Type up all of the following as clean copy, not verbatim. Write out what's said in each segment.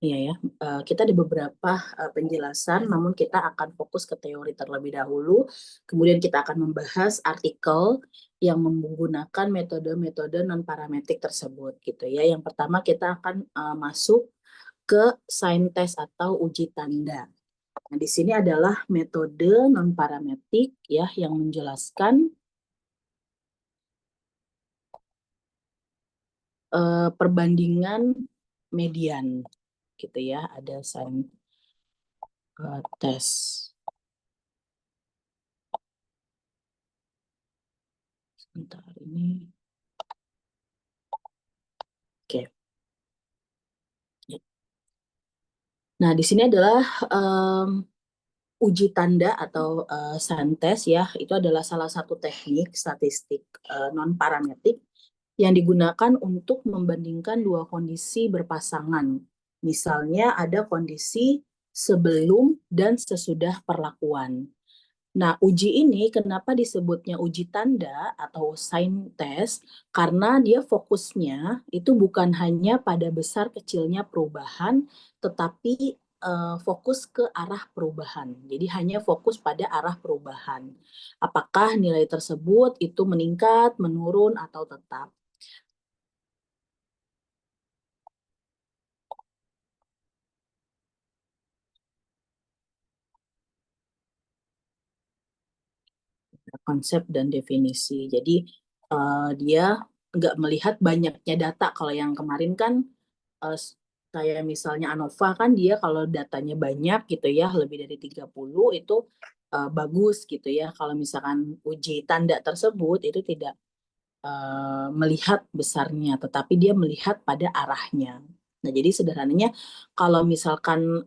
Iya ya, kita ada beberapa penjelasan, namun kita akan fokus ke teori terlebih dahulu. Kemudian kita akan membahas artikel yang menggunakan metode-metode non-parametrik tersebut, gitu ya. Yang pertama kita akan masuk ke sign test atau uji tanda. Nah, di sini adalah metode non-parametrik ya yang menjelaskan perbandingan median, gitu ya. Ada sign test. Sebentar ini. Oke. Nah, di sini adalah uji tanda atau Santes ya, itu adalah salah satu teknik statistik non-parametrik yang digunakan untuk membandingkan dua kondisi berpasangan. Misalnya ada kondisi sebelum dan sesudah perlakuan. Nah, uji ini kenapa disebutnya uji tanda atau sign test? Karena dia fokusnya itu bukan hanya pada besar kecilnya perubahan, tetapi fokus ke arah perubahan. Jadi hanya fokus pada arah perubahan. Apakah nilai tersebut itu meningkat, menurun, atau tetap? Konsep dan definisi. Jadi dia nggak melihat banyaknya data. Kalau yang kemarin kan kayak misalnya ANOVA kan dia kalau datanya banyak gitu ya, lebih dari 30 itu bagus gitu ya. Kalau misalkan uji tanda tersebut itu tidak melihat besarnya, tetapi dia melihat pada arahnya. Nah, jadi sederhananya kalau misalkan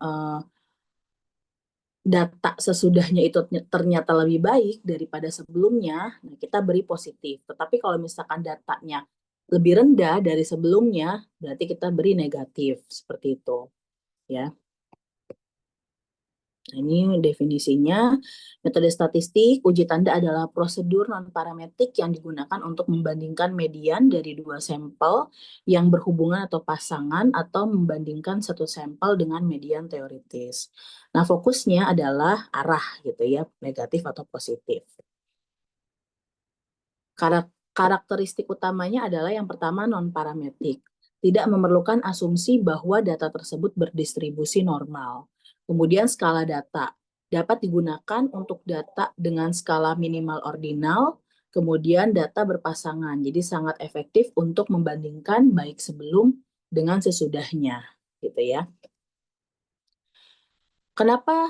data sesudahnya itu ternyata lebih baik daripada sebelumnya, nah kita beri positif. Tetapi kalau misalkan datanya lebih rendah dari sebelumnya, berarti kita beri negatif seperti itu, ya. Nah, ini definisinya. Metode statistik uji tanda adalah prosedur non-parametrik yang digunakan untuk membandingkan median dari dua sampel yang berhubungan atau pasangan atau membandingkan satu sampel dengan median teoritis. Nah, fokusnya adalah arah gitu ya, negatif atau positif. Karakteristik utamanya adalah yang pertama non-parametrik. Tidak memerlukan asumsi bahwa data tersebut berdistribusi normal. Kemudian skala data dapat digunakan untuk data dengan skala minimal ordinal, kemudian data berpasangan. Jadi sangat efektif untuk membandingkan baik sebelum dengan sesudahnya, gitu ya. Kenapa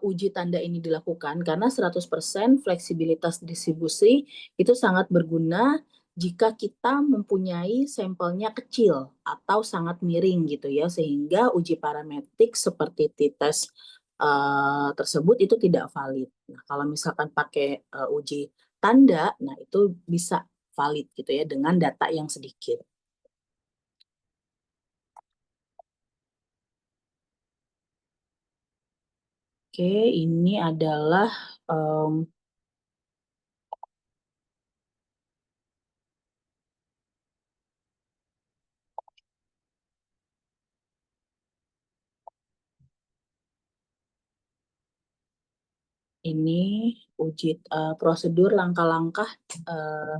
uji tanda ini dilakukan? Karena 100% fleksibilitas distribusi itu sangat berguna jika kita mempunyai sampelnya kecil atau sangat miring gitu ya, sehingga uji parametrik seperti t-test tersebut itu tidak valid. Nah, kalau misalkan pakai uji tanda, nah itu bisa valid gitu ya dengan data yang sedikit. Oke, ini adalah ini prosedur langkah-langkah uh,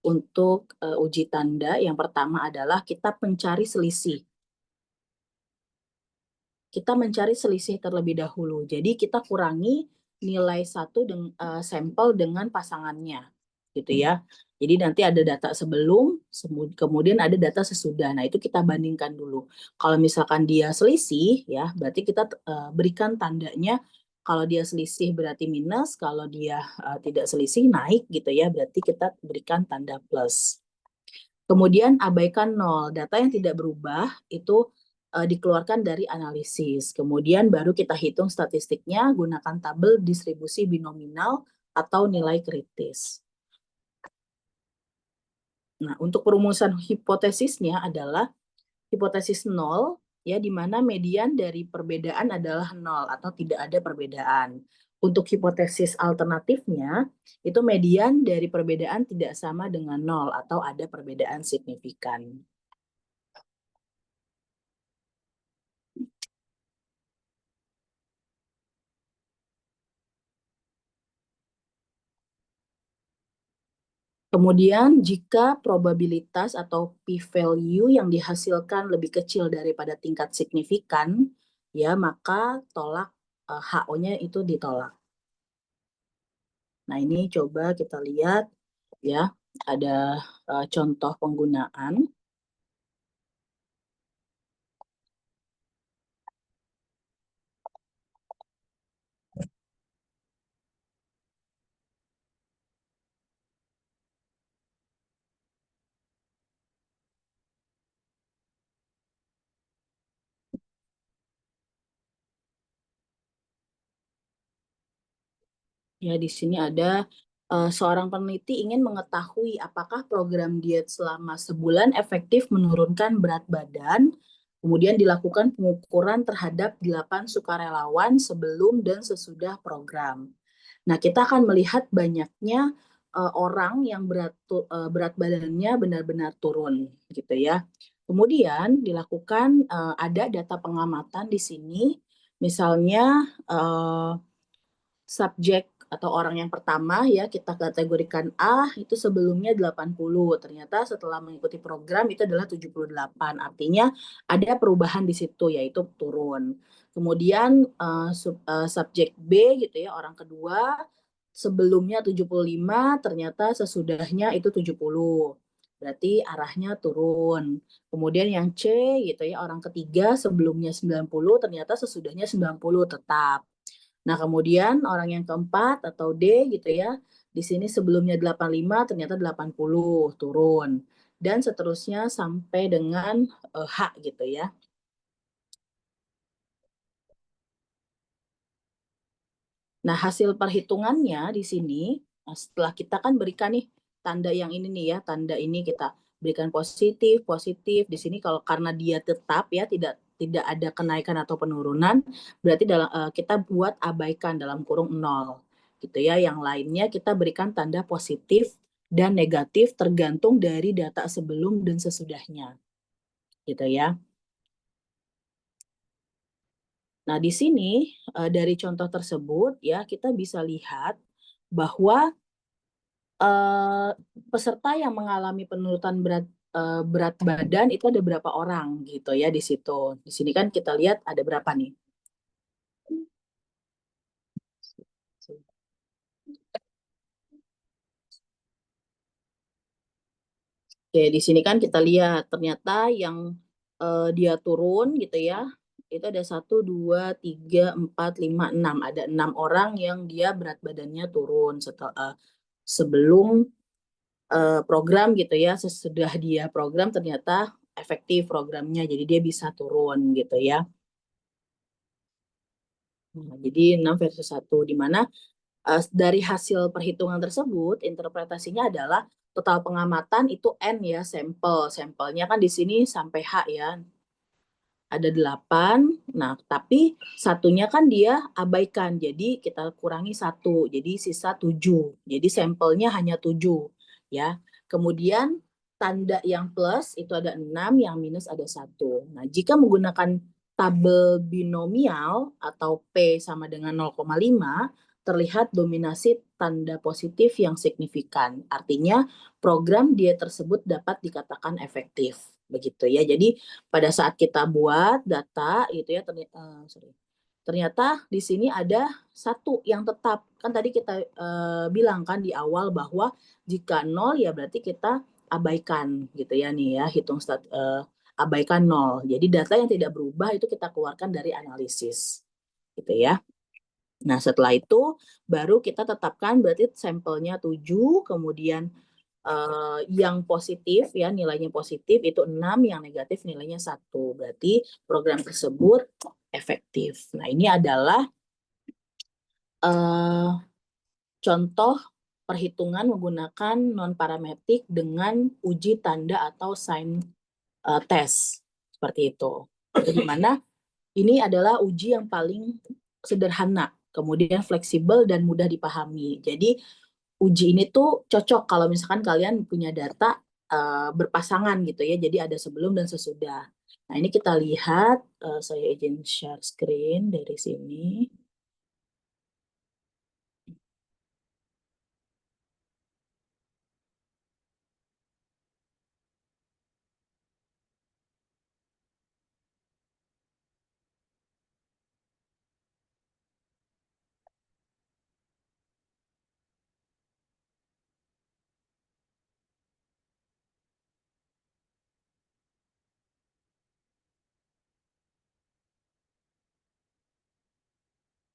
untuk uji tanda. Yang pertama adalah kita mencari selisih. Kita mencari selisih terlebih dahulu. Jadi kita kurangi nilai satu sampel dengan pasangannya, gitu ya. Jadi nanti ada data sebelum, kemudian ada data sesudah. Nah, itu kita bandingkan dulu. Kalau misalkan dia selisih, ya berarti kita berikan tandanya. Kalau dia selisih berarti minus, kalau dia tidak selisih naik gitu ya, berarti kita berikan tanda plus. Kemudian abaikan nol, data yang tidak berubah itu dikeluarkan dari analisis. Kemudian baru kita hitung statistiknya gunakan tabel distribusi binominal atau nilai kritis. Nah, untuk perumusan hipotesisnya adalah hipotesis nol, ya, di mana median dari perbedaan adalah nol atau tidak ada perbedaan. Untuk hipotesis alternatifnya, itu median dari perbedaan tidak sama dengan nol atau ada perbedaan signifikan. Kemudian jika probabilitas atau p-value yang dihasilkan lebih kecil daripada tingkat signifikan, ya maka tolak HO-nya itu ditolak. Nah, ini coba kita lihat ya, ada contoh penggunaan. Ya, di sini ada seorang peneliti ingin mengetahui apakah program diet selama sebulan efektif menurunkan berat badan. Kemudian dilakukan pengukuran terhadap 8 sukarelawan sebelum dan sesudah program. Nah, kita akan melihat banyaknya orang yang berat badannya benar-benar turun, gitu ya. Kemudian dilakukan ada data pengamatan di sini, misalnya subjek atau orang yang pertama ya kita kategorikan A itu sebelumnya 80, ternyata setelah mengikuti program itu adalah 78. Artinya ada perubahan di situ yaitu turun. Kemudian subjek B gitu ya, orang kedua sebelumnya 75, ternyata sesudahnya itu 70. Berarti arahnya turun. Kemudian yang C gitu ya, orang ketiga sebelumnya 90, ternyata sesudahnya 90 tetap. Nah, kemudian orang yang keempat atau D gitu ya, di sini sebelumnya 85 ternyata 80 turun. Dan seterusnya sampai dengan H gitu ya. Nah, hasil perhitungannya di sini, setelah kita kan berikan nih tanda yang ini nih ya, tanda ini kita berikan positif, positif. Di sini kalau karena dia tetap ya, tidak ada kenaikan atau penurunan, berarti kita buat abaikan dalam kurung 0 gitu ya. Yang lainnya kita berikan tanda positif dan negatif tergantung dari data sebelum dan sesudahnya gitu ya. Nah, di sini dari contoh tersebut ya kita bisa lihat bahwa eh, peserta yang mengalami penurunan berat badan itu ada berapa orang gitu ya di situ. Di sini kan kita lihat ada berapa nih? Oke, di sini kan kita lihat ternyata yang dia turun gitu ya, itu ada 1, 2, 3, 4, 5, 6. Ada 6 orang yang dia berat badannya turun setelah sebelum program gitu ya, sesudah dia program ternyata efektif programnya, jadi dia bisa turun gitu ya. Nah, jadi 6 versus 1, di mana dari hasil perhitungan tersebut, interpretasinya adalah total pengamatan itu N ya, sampel. Sampelnya kan di sini sampai H ya, ada 8. Nah, tapi satunya kan dia abaikan, jadi kita kurangi 1, jadi sisa 7. Jadi sampelnya hanya 7 ya. Kemudian tanda yang plus itu ada 6, yang minus ada 1. Nah, jika menggunakan tabel binomial atau P sama dengan 0,5, terlihat dominasi tanda positif yang signifikan. Artinya program dia tersebut dapat dikatakan efektif. Begitu ya. Jadi pada saat kita buat data itu ya ternyata di sini ada satu yang tetap. Kan tadi kita bilang kan di awal bahwa jika 0 ya berarti kita abaikan gitu ya nih ya, hitung abaikan 0. Jadi data yang tidak berubah itu kita keluarkan dari analisis gitu ya. Nah, setelah itu baru kita tetapkan berarti sampelnya 7, kemudian yang positif ya nilainya positif itu 6, yang negatif nilainya 1. Berarti program tersebut efektif. Nah, ini adalah uh, contoh perhitungan menggunakan non parametrik dengan uji tanda atau sign test seperti itu. Jadi mana ini adalah uji yang paling sederhana, kemudian fleksibel dan mudah dipahami. Jadi uji ini tuh cocok kalau misalkan kalian punya data berpasangan gitu ya. Jadi ada sebelum dan sesudah. Nah, ini kita lihat, saya izin share screen dari sini.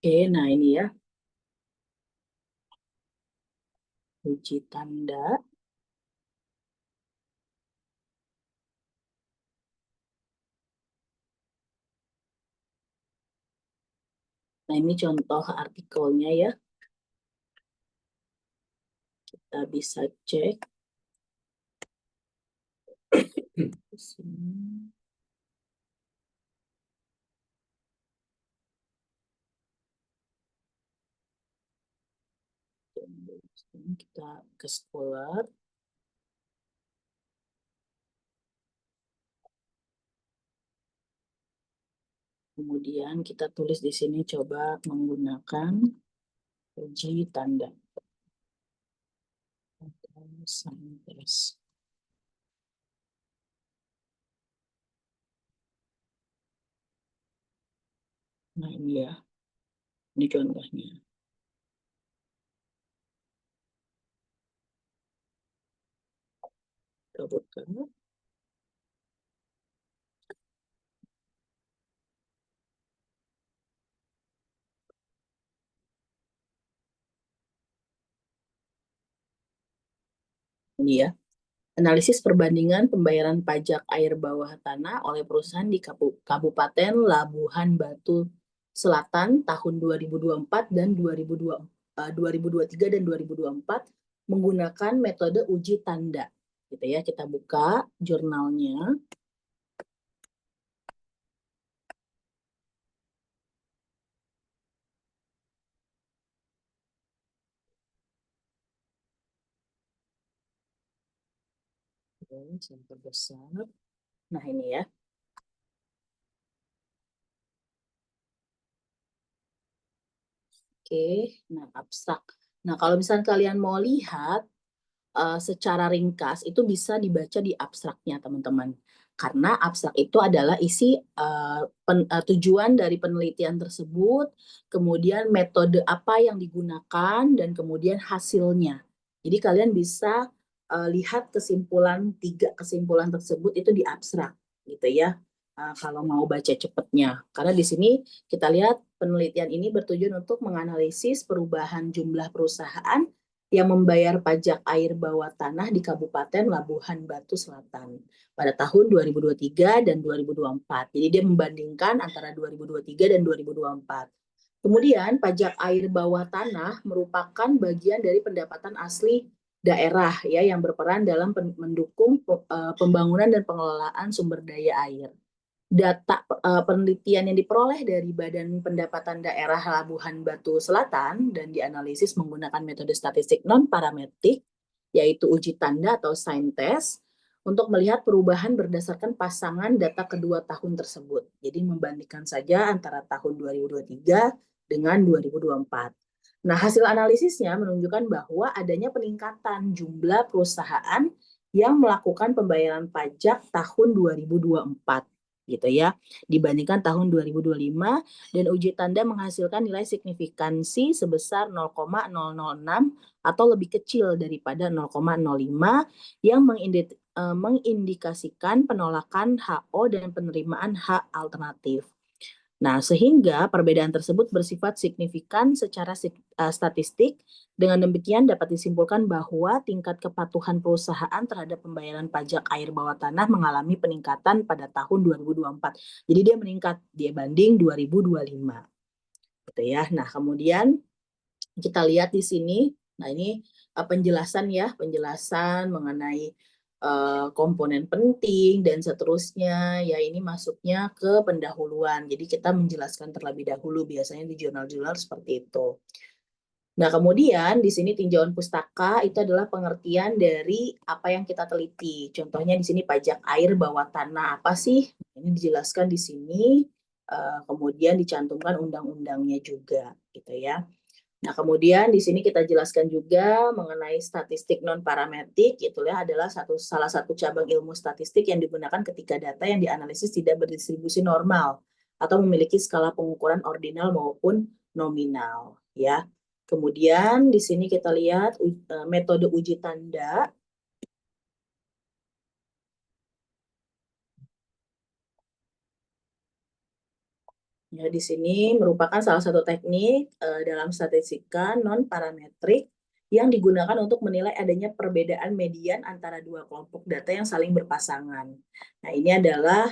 Oke, nah ini ya, uji tanda. Nah, ini contoh artikelnya ya. Kita bisa cek di sini. Kita ke Scholar. Kemudian kita tulis di sini coba menggunakan uji tanda atau sintes. Nah ini ya, ini contohnya. Kita buka. Ini ya, analisis perbandingan pembayaran pajak air bawah tanah oleh perusahaan di Kabupaten Labuhan Batu Selatan tahun 2024 dan 2023 dan 2024 menggunakan metode uji tanda. Gitu ya, kita buka jurnalnya. Sampai besar. Nah ini ya. Oke, nah abstrak. Nah kalau misalnya kalian mau lihat secara ringkas itu bisa dibaca di abstraknya teman-teman. Karena abstrak itu adalah isi tujuan dari penelitian tersebut, kemudian metode apa yang digunakan, dan kemudian hasilnya. Jadi kalian bisa lihat tiga kesimpulan tersebut itu di abstrak gitu ya. Kalau mau baca cepatnya. Karena di sini kita lihat penelitian ini bertujuan untuk menganalisis perubahan jumlah perusahaan yang membayar pajak air bawah tanah di Kabupaten Labuhan Batu Selatan pada tahun 2023 dan 2024. Jadi dia membandingkan antara 2023 dan 2024. Kemudian pajak air bawah tanah merupakan bagian dari pendapatan asli daerah ya yang berperan dalam mendukung pembangunan dan pengelolaan sumber daya air. Data penelitian yang diperoleh dari Badan Pendapatan Daerah Labuhan Batu Selatan dan dianalisis menggunakan metode statistik non-parametrik, yaitu uji tanda atau sign test, untuk melihat perubahan berdasarkan pasangan data kedua tahun tersebut. Jadi membandingkan saja antara tahun 2023 dengan 2024. Nah, hasil analisisnya menunjukkan bahwa adanya peningkatan jumlah perusahaan yang melakukan pembayaran pajak tahun 2024 gitu ya dibandingkan tahun 2025 dan uji tanda menghasilkan nilai signifikansi sebesar 0,006 atau lebih kecil daripada 0,05 yang mengindikasikan penolakan HO dan penerimaan hak alternatif. Nah, sehingga perbedaan tersebut bersifat signifikan secara statistik. Dengan demikian dapat disimpulkan bahwa tingkat kepatuhan perusahaan terhadap pembayaran pajak air bawah tanah mengalami peningkatan pada tahun 2024. Jadi dia meningkat dibanding 2025. Gitu ya. Nah, kemudian kita lihat di sini. Nah, ini penjelasan ya, penjelasan mengenai komponen penting dan seterusnya. Ya, ini masuknya ke pendahuluan. Jadi kita menjelaskan terlebih dahulu biasanya di jurnal-jurnal seperti itu. Nah, kemudian di sini tinjauan pustaka itu adalah pengertian dari apa yang kita teliti. Contohnya di sini pajak air bawah tanah apa sih? Ini dijelaskan di sini. Kemudian dicantumkan undang-undangnya juga, gitu ya. Nah, kemudian di sini kita jelaskan juga mengenai statistik non-parametrik, itulah adalah salah satu cabang ilmu statistik yang digunakan ketika data yang dianalisis tidak berdistribusi normal atau memiliki skala pengukuran ordinal maupun nominal, ya. Kemudian di sini kita lihat metode uji tanda. Ya, di sini merupakan salah satu teknik dalam statistika non-parametrik yang digunakan untuk menilai adanya perbedaan median antara dua kelompok data yang saling berpasangan. Nah, ini adalah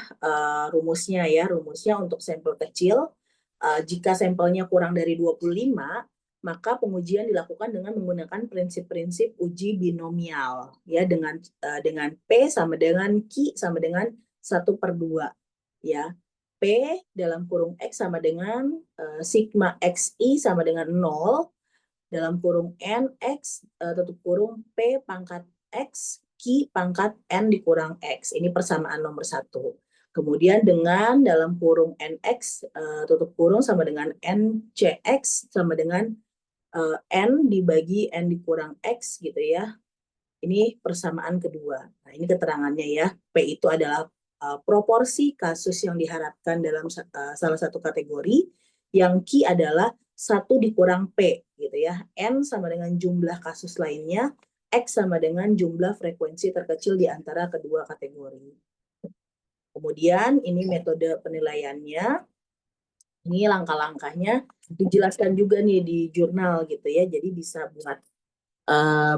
rumusnya ya, rumusnya untuk sampel kecil. Jika sampelnya kurang dari 25, maka pengujian dilakukan dengan menggunakan prinsip-prinsip uji binomial ya, dengan P sama dengan Q sama dengan 1/2 ya. P dalam kurung X sama dengan sigma XI sama dengan 0, dalam kurung N X tutup kurung P pangkat X Q pangkat N dikurang X. Ini persamaan nomor 1. Kemudian dengan dalam kurung NX tutup kurung sama dengan NCX sama dengan N dibagi N dikurang X gitu ya. Ini persamaan kedua. Nah, ini keterangannya ya. P itu adalah proporsi kasus yang diharapkan dalam salah satu kategori. Yang Q adalah 1 dikurang P gitu ya. N sama dengan jumlah kasus lainnya, X sama dengan jumlah frekuensi terkecil di antara kedua kategori. Kemudian ini metode penilaiannya. Ini langkah-langkahnya dijelaskan juga nih di jurnal gitu ya. Jadi bisa buat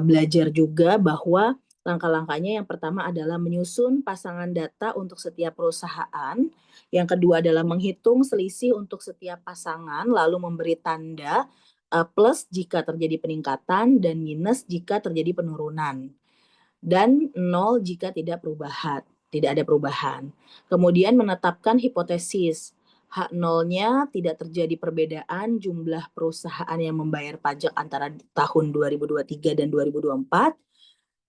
belajar juga bahwa langkah-langkahnya yang pertama adalah menyusun pasangan data untuk setiap perusahaan. Yang kedua adalah menghitung selisih untuk setiap pasangan, lalu memberi tanda plus jika terjadi peningkatan dan minus jika terjadi penurunan. Dan 0 jika tidak ada perubahan. Kemudian menetapkan hipotesis. H0-nya tidak terjadi perbedaan jumlah perusahaan yang membayar pajak antara tahun 2023 dan 2024.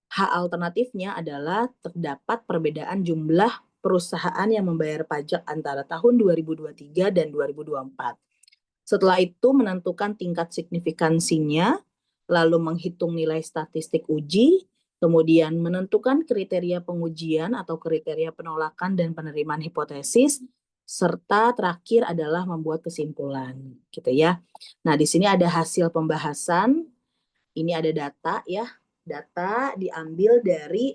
H alternatifnya adalah terdapat perbedaan jumlah perusahaan yang membayar pajak antara tahun 2023 dan 2024. Setelah itu menentukan tingkat signifikansinya, lalu menghitung nilai statistik uji, kemudian menentukan kriteria pengujian atau kriteria penolakan dan penerimaan hipotesis, serta terakhir adalah membuat kesimpulan, gitu ya. Nah, di sini ada hasil pembahasan, ini ada data ya, data diambil dari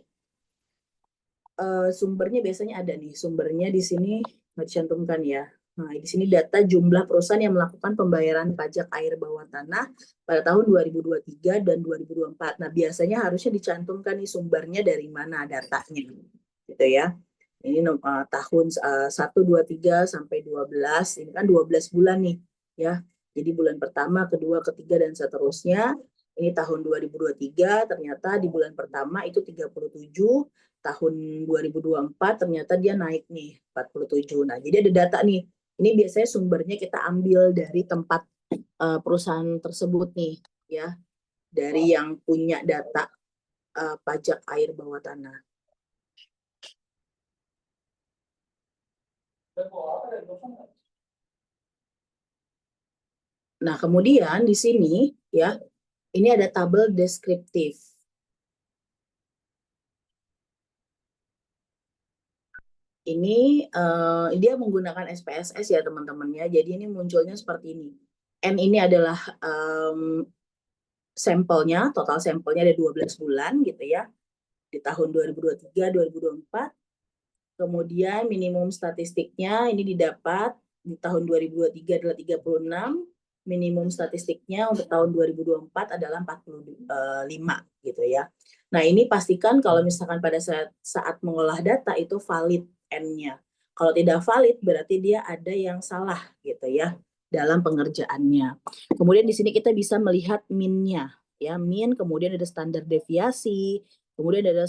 sumbernya biasanya ada nih, sumbernya di sini dicantumkan ya. Nah, di sini data jumlah perusahaan yang melakukan pembayaran pajak air bawah tanah pada tahun 2023 dan 2024. Nah, biasanya harusnya dicantumkan nih sumbernya dari mana datanya, gitu ya. Ini tahun 1, 2, 3 sampai 12. Ini kan 12 bulan nih, ya. Jadi bulan pertama, kedua, ketiga, dan seterusnya. Ini tahun 2023, ternyata di bulan pertama itu 37, tahun 2024 ternyata dia naik nih 47. Nah, jadi ada data nih. Ini biasanya sumbernya kita ambil dari tempat perusahaan tersebut nih, ya, dari yang punya data pajak air bawah tanah. Nah, kemudian di sini ya, ini ada tabel deskriptif. Ini dia menggunakan SPSS ya teman-temannya. Jadi ini munculnya seperti ini. N ini adalah sampelnya, total sampelnya ada 12 bulan gitu ya. Di tahun 2023, 2024. Kemudian minimum statistiknya ini didapat di tahun 2023 adalah 36, minimum statistiknya untuk tahun 2024 adalah 45 gitu ya. Nah, ini pastikan kalau misalkan pada saat mengolah data itu valid N-nya. Kalau tidak valid berarti dia ada yang salah gitu ya dalam pengerjaannya. Kemudian di sini kita bisa melihat min-nya ya, min, kemudian ada standar deviasi, kemudian ada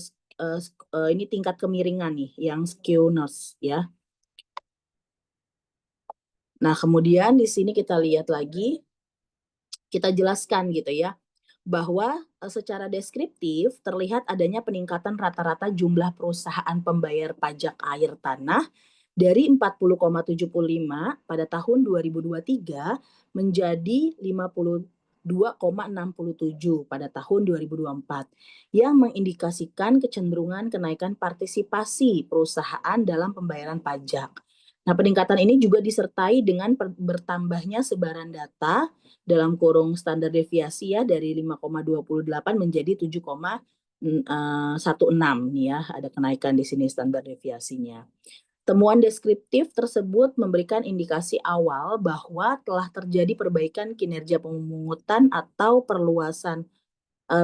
ini tingkat kemiringan nih yang skewness ya. Nah, kemudian di sini kita lihat lagi, kita jelaskan gitu ya, bahwa secara deskriptif terlihat adanya peningkatan rata-rata jumlah perusahaan pembayar pajak air tanah dari 40,75 pada tahun 2023 menjadi 52,67 pada tahun 2024 yang mengindikasikan kecenderungan kenaikan partisipasi perusahaan dalam pembayaran pajak. Nah, peningkatan ini juga disertai dengan bertambahnya sebaran data dalam kurung standar deviasi ya dari 5,28 menjadi 7,16 nih ya, ada kenaikan di sini standar deviasinya. Temuan deskriptif tersebut memberikan indikasi awal bahwa telah terjadi perbaikan kinerja pemungutan atau perluasan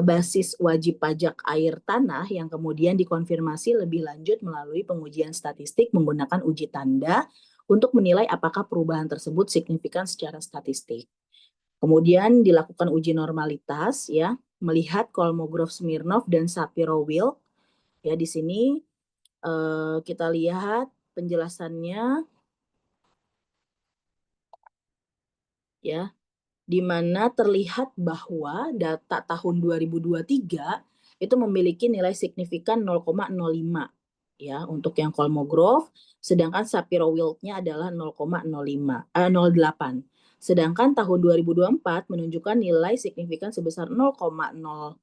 basis wajib pajak air tanah yang kemudian dikonfirmasi lebih lanjut melalui pengujian statistik menggunakan uji tanda untuk menilai apakah perubahan tersebut signifikan secara statistik. Kemudian dilakukan uji normalitas ya, melihat Kolmogorov-Smirnov dan Shapiro-Wilk. Ya, di sini kita lihat penjelasannya ya, di mana terlihat bahwa data tahun 2023 itu memiliki nilai signifikan 0,05 ya untuk yang Kolmogorov, sedangkan Shapiro-Wilk-nya adalah 0,08. Sedangkan tahun 2024 menunjukkan nilai signifikan sebesar 0,060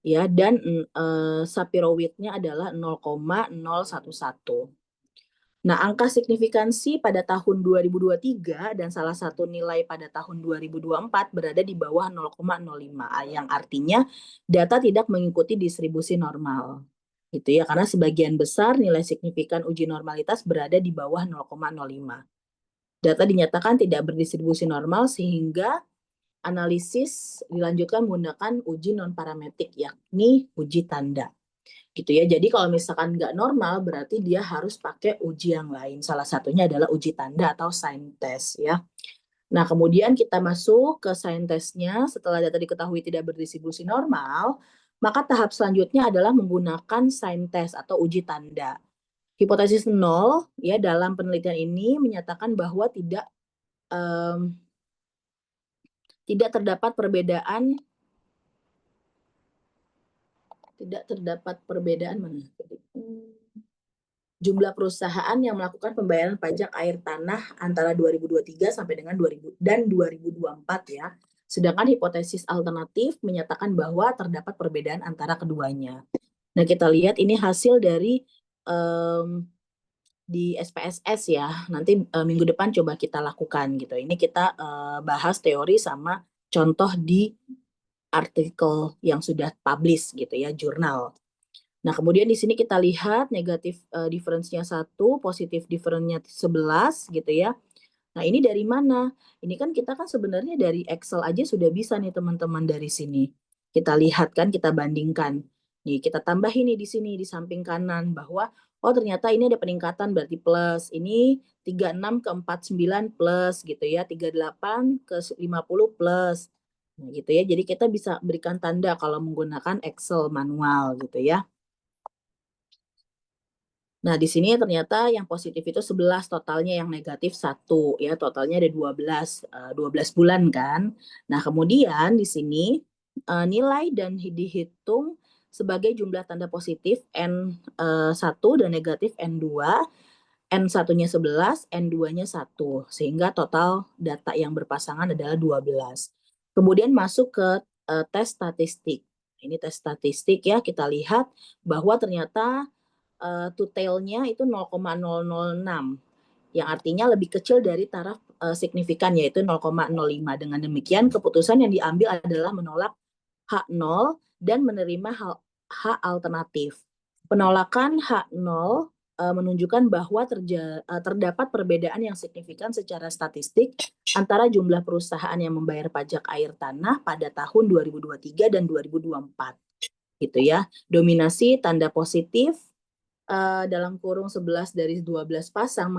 ya, dan Shapiro-Wilk-nya adalah 0,011. Nah, angka signifikansi pada tahun 2023 dan salah satu nilai pada tahun 2024 berada di bawah 0,05, yang artinya data tidak mengikuti distribusi normal. Gitu ya, karena sebagian besar nilai signifikan uji normalitas berada di bawah 0,05. Data dinyatakan tidak berdistribusi normal sehingga analisis dilanjutkan menggunakan uji non-parametrik, yakni uji tanda. Gitu ya. Jadi kalau misalkan nggak normal berarti dia harus pakai uji yang lain. Salah satunya adalah uji tanda atau sign test ya. Nah, kemudian kita masuk ke sign testnya. Setelah data diketahui tidak berdistribusi normal, maka tahap selanjutnya adalah menggunakan sign test atau uji tanda. Hipotesis 0 ya dalam penelitian ini menyatakan bahwa tidak terdapat perbedaan mana? Jumlah perusahaan yang melakukan pembayaran pajak air tanah antara 2023 sampai dengan 2024 ya. Sedangkan hipotesis alternatif menyatakan bahwa terdapat perbedaan antara keduanya. Nah, kita lihat ini hasil dari di SPSS ya. Nanti minggu depan coba kita lakukan gitu. Ini kita bahas teori sama contoh di artikel yang sudah publish gitu ya, jurnal. Nah, kemudian di sini kita lihat negatif difference-nya 1, positif difference-nya 11 gitu ya. Nah, ini dari mana? Ini kan kita kan sebenarnya dari Excel aja sudah bisa nih teman-teman dari sini. Kita lihat kan, kita bandingkan. Nih, kita tambah ini di sini di samping kanan bahwa oh ternyata ini ada peningkatan berarti plus. Ini 36 ke 49 plus gitu ya, 38 ke 50 plus. Nah, gitu ya. Jadi kita bisa berikan tanda kalau menggunakan Excel manual gitu ya. Nah, di sini ternyata yang positif itu 11, totalnya yang negatif 1 ya, totalnya ada 12 bulan kan. Nah, kemudian di sini nilai dan dihitung sebagai jumlah tanda positif N1 dan negatif N2. N1-nya 11, N2-nya 1, sehingga total data yang berpasangan adalah 12. Kemudian masuk ke tes statistik. Ini tes statistik ya, kita lihat bahwa ternyata to tail-nya itu 0,006, yang artinya lebih kecil dari taraf signifikan yaitu 0,05. Dengan demikian keputusan yang diambil adalah menolak H0 dan menerima H alternatif. Penolakan H0 menunjukkan bahwa terdapat perbedaan yang signifikan secara statistik antara jumlah perusahaan yang membayar pajak air tanah pada tahun 2023 dan 2024. Gitu ya. Dominasi tanda positif dalam kurung 11 dari 12 pasang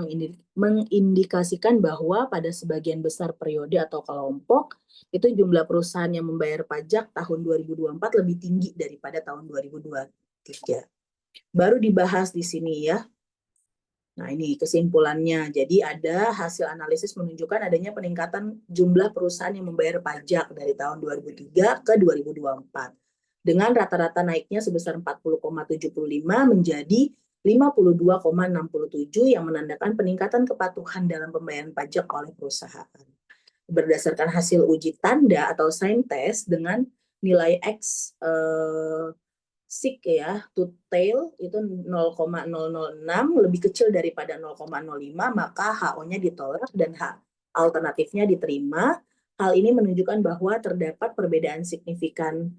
mengindikasikan bahwa pada sebagian besar periode atau kelompok itu jumlah perusahaan yang membayar pajak tahun 2024 lebih tinggi daripada tahun 2023. Baru dibahas di sini ya. Nah, ini kesimpulannya. Jadi ada hasil analisis menunjukkan adanya peningkatan jumlah perusahaan yang membayar pajak dari tahun 2003 ke 2024. Dengan rata-rata naiknya sebesar 40,75 menjadi 52,67 yang menandakan peningkatan kepatuhan dalam pembayaran pajak oleh perusahaan. Berdasarkan hasil uji tanda atau sign test dengan nilai X SIK ya, to tail itu 0,006 lebih kecil daripada 0,05, maka HO-nya ditolak dan H alternatifnya diterima. Hal ini menunjukkan bahwa terdapat perbedaan signifikan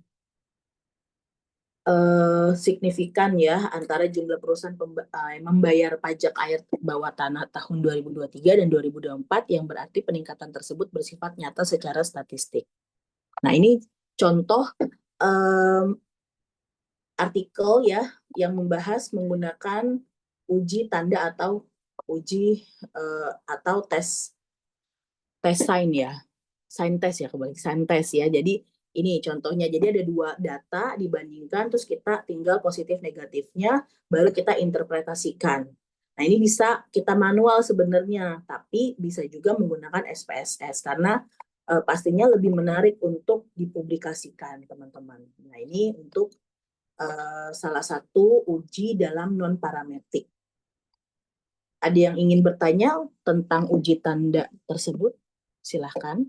signifikan ya antara jumlah perusahaan membayar pajak air bawah tanah tahun 2023 dan 2024 yang berarti peningkatan tersebut bersifat nyata secara statistik. Nah, ini contoh artikel ya yang membahas menggunakan uji tanda atau uji atau tes sign ya. Sign test ya, kembali sign test ya. Jadi ini contohnya, jadi ada 2 data dibandingkan, terus kita tinggal positif negatifnya, baru kita interpretasikan. Nah, ini bisa kita manual sebenarnya, tapi bisa juga menggunakan SPSS, karena pastinya lebih menarik untuk dipublikasikan, teman-teman. Nah, ini untuk salah satu uji dalam non-parametrik. Ada yang ingin bertanya tentang uji tanda tersebut? Silahkan.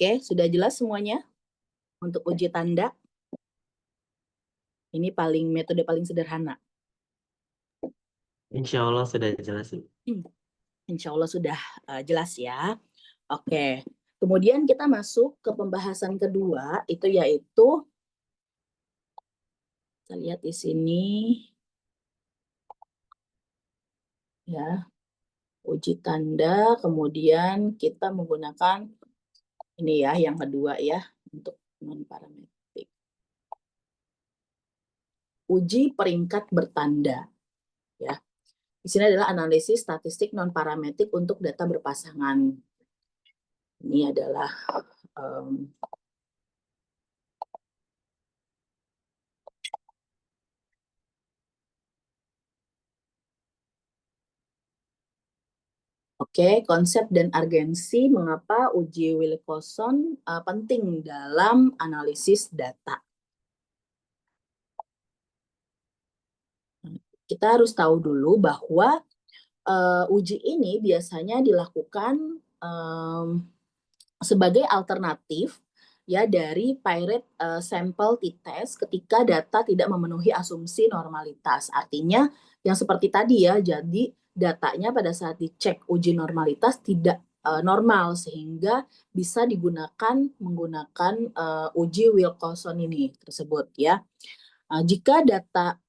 Oke, sudah jelas semuanya untuk uji tanda. Ini metode paling sederhana. Insya Allah sudah jelas. Insya Allah sudah jelas ya. Oke, kemudian kita masuk ke pembahasan kedua, itu yaitu, kita lihat di sini, ya, uji tanda, kemudian kita menggunakan ini ya, yang kedua ya, untuk non-parametrik. Uji peringkat bertanda, ya. Di sini adalah analisis statistik non-parametrik untuk data berpasangan. Ini adalah Oke, konsep dan urgensi mengapa uji Wilcoxon penting dalam analisis data. Kita harus tahu dulu bahwa uji ini biasanya dilakukan sebagai alternatif ya dari Pirate Sample T-Test ketika data tidak memenuhi asumsi normalitas. Artinya yang seperti tadi ya, jadi datanya pada saat dicek uji normalitas tidak normal, sehingga bisa menggunakan uji Wilcoxon ini tersebut ya. Jika data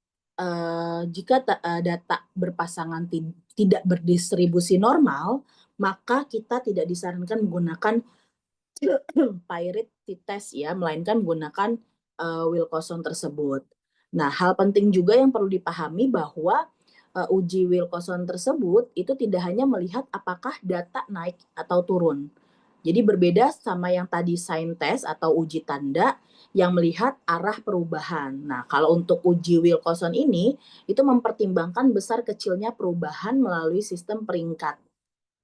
berpasangan tidak berdistribusi normal, maka kita tidak disarankan menggunakan Pirate T-Test ya, melainkan menggunakan Wilcoxon tersebut. Nah, hal penting juga yang perlu dipahami bahwa uji Wilcoxon tersebut itu tidak hanya melihat apakah data naik atau turun. Jadi berbeda sama yang tadi sign test atau uji tanda yang melihat arah perubahan. Nah, kalau untuk uji Wilcoxon ini, itu mempertimbangkan besar kecilnya perubahan melalui sistem peringkat.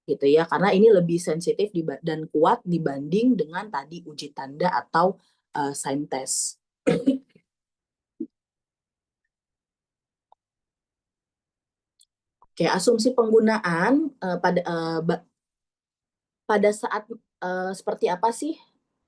Gitu ya, karena ini lebih sensitif dan kuat dibanding dengan tadi uji tanda atau sign test. Oke, asumsi penggunaan pada saat seperti apa sih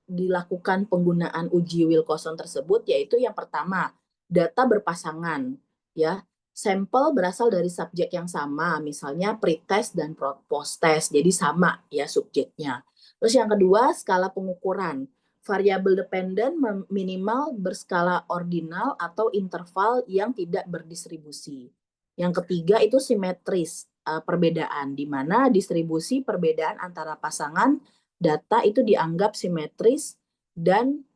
dilakukan penggunaan uji Wilcoxon tersebut, yaitu yang pertama, data berpasangan ya. Sampel berasal dari subjek yang sama, misalnya pretest dan post-test, jadi sama ya subjeknya. Terus yang kedua, skala pengukuran. Variabel dependen minimal berskala ordinal atau interval yang tidak berdistribusi. Yang ketiga itu simetris, perbedaan, di mana distribusi perbedaan antara pasangan data itu dianggap simetris dan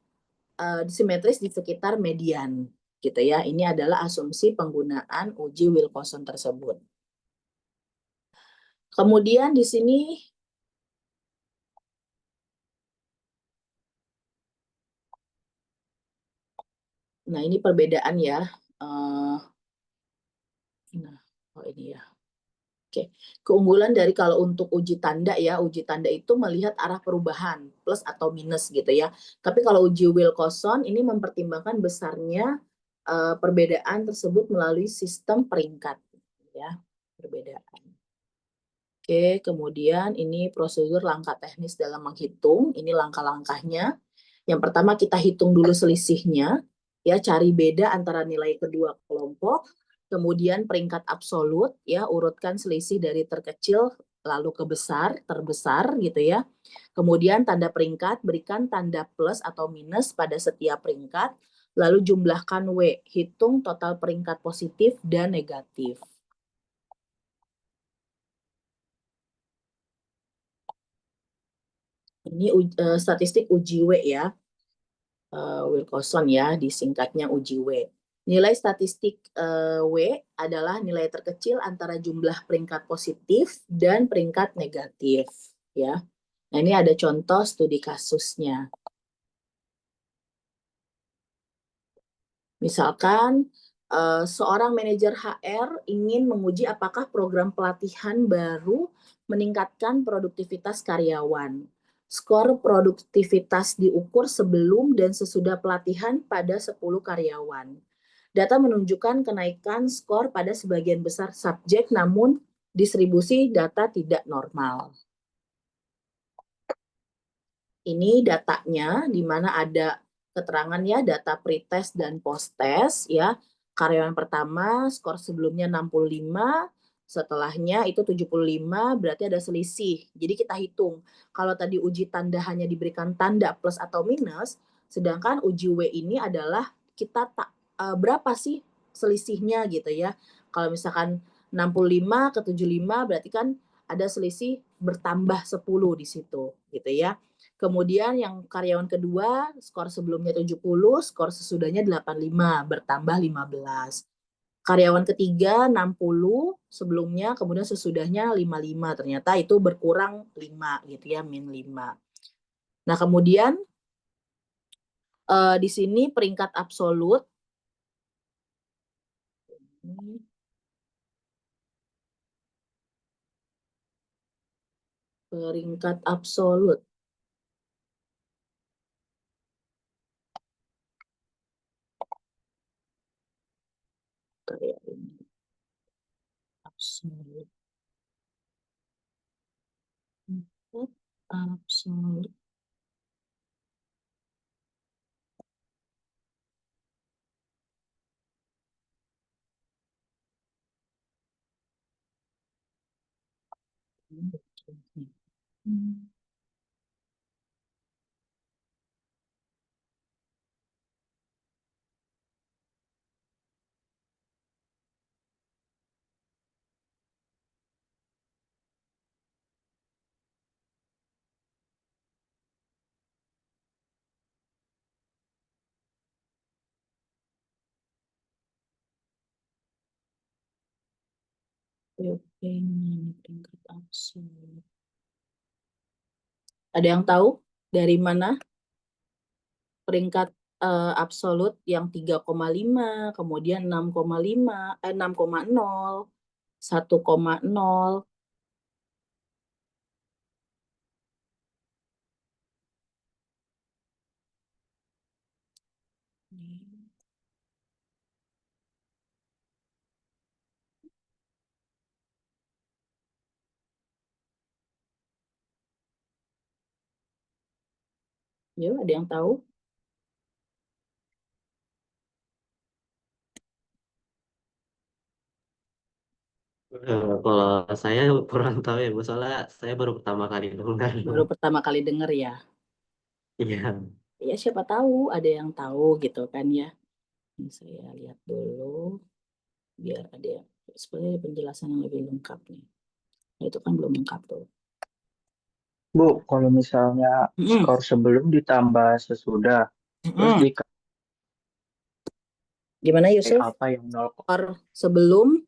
simetris di sekitar median. Gitu ya. Ini adalah asumsi penggunaan uji Wilcoxon tersebut. Kemudian di sini nah ini perbedaan ya. Nah, oh ini ya. Oke, keunggulan dari kalau untuk uji tanda ya, uji tanda itu melihat arah perubahan plus atau minus gitu ya. Tapi kalau uji Wilcoxon ini mempertimbangkan besarnya perbedaan tersebut melalui sistem peringkat ya, perbedaan. Oke, kemudian ini prosedur langkah teknis dalam menghitung, ini langkah-langkahnya. Yang pertama kita hitung dulu selisihnya, ya cari beda antara nilai kedua kelompok. Kemudian peringkat absolut, ya urutkan selisih dari terkecil lalu ke besar, terbesar gitu ya. Kemudian tanda peringkat, berikan tanda plus atau minus pada setiap peringkat, lalu jumlahkan W, hitung total peringkat positif dan negatif. Ini statistik uji W ya, Wilcoxon ya, disingkatnya uji W. Nilai statistik W adalah nilai terkecil antara jumlah peringkat positif dan peringkat negatif ya. Nah, ini ada contoh studi kasusnya. Misalkan seorang manajer HR ingin menguji apakah program pelatihan baru meningkatkan produktivitas karyawan. Skor produktivitas diukur sebelum dan sesudah pelatihan pada 10 karyawan. Data menunjukkan kenaikan skor pada sebagian besar subjek, namun distribusi data tidak normal. Ini datanya di mana ada keterangannya data pretest dan post-test ya. Karyawan pertama skor sebelumnya 65, setelahnya itu 75, berarti ada selisih. Jadi kita hitung. Kalau tadi uji tanda hanya diberikan tanda plus atau minus, sedangkan uji W ini adalah kita berapa sih selisihnya gitu ya. Kalau misalkan 65 ke 75 berarti kan ada selisih bertambah 10 di situ gitu ya. Kemudian yang karyawan kedua, skor sebelumnya 70, skor sesudahnya 85, bertambah 15. Karyawan ketiga 60 sebelumnya, kemudian sesudahnya 55. Ternyata itu berkurang 5 gitu ya, min 5. Nah, kemudian di sini peringkat absolut. Peringkat absolut. Kayak ini. Absolut. Absolut. Hmm. Oke, ini peringkat absolut. Ada yang tahu dari mana peringkat absolut yang 3,5, kemudian 6,5, 6,0, 1,0. Ya, ada yang tahu? Kalau saya kurang tahu ya, Bu. Soalnya saya baru pertama kali dengar. Baru pertama kali dengar ya. Iya. Ya, siapa tahu ada yang tahu gitu kan ya. Ini saya lihat dulu biar ada sebenarnya penjelasan yang lebih lengkap nih. Nah, itu kan belum lengkap tuh. Bu, kalau misalnya Mm-mm. skor sebelum ditambah sesudah, terus Mm-mm. Gimana Yusuf? apa yang 0 Skor sebelum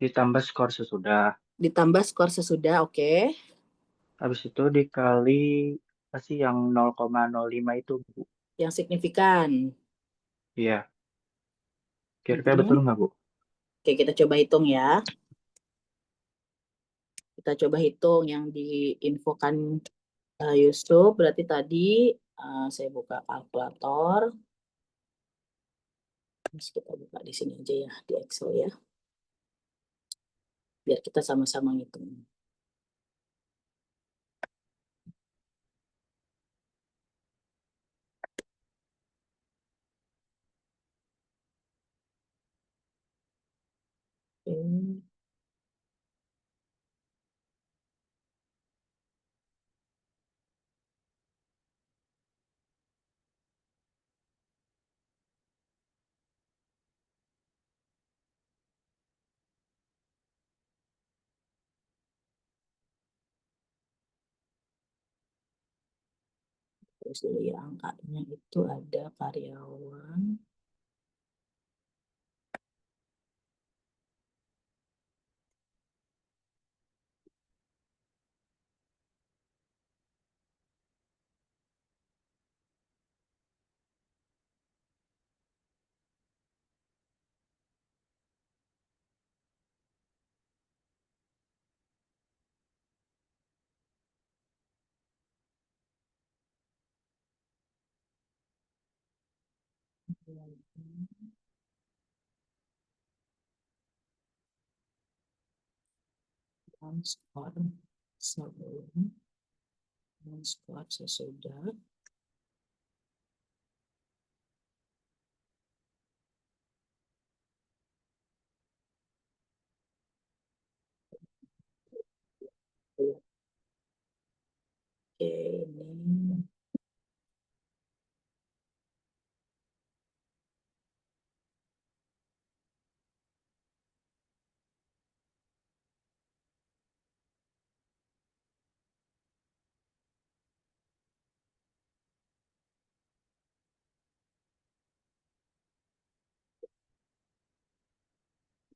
ditambah skor sesudah. ditambah skor sesudah, oke. Habis itu dikali apa sih yang 0,05 itu, Bu? Yang signifikan. Iya, kira-kira betul Mm-mm. nggak, Bu? Oke, kita coba hitung ya. Kita coba hitung yang diinfokan Yusuf. Berarti tadi saya buka kalkulator. Terus kita buka di sini aja ya, di Excel ya. Biar kita sama-sama ngitung. Oke. Terus dulu ya, angkanya itu ada karyawan. Skor sebelum, skor sesudah. Oke, ini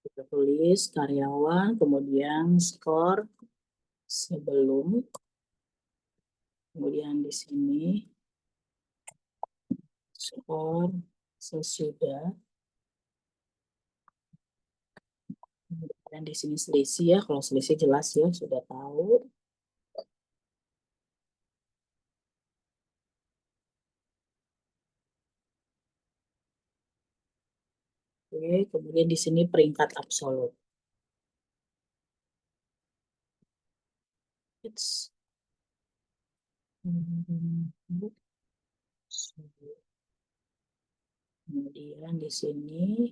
kita tulis karyawan, kemudian skor sebelum, kemudian di sini skor sesudah, dan di sini selisih ya. Kalau selisih jelas ya, sudah tahu. Oke, kemudian di sini peringkat absolut. It's kemudian di sini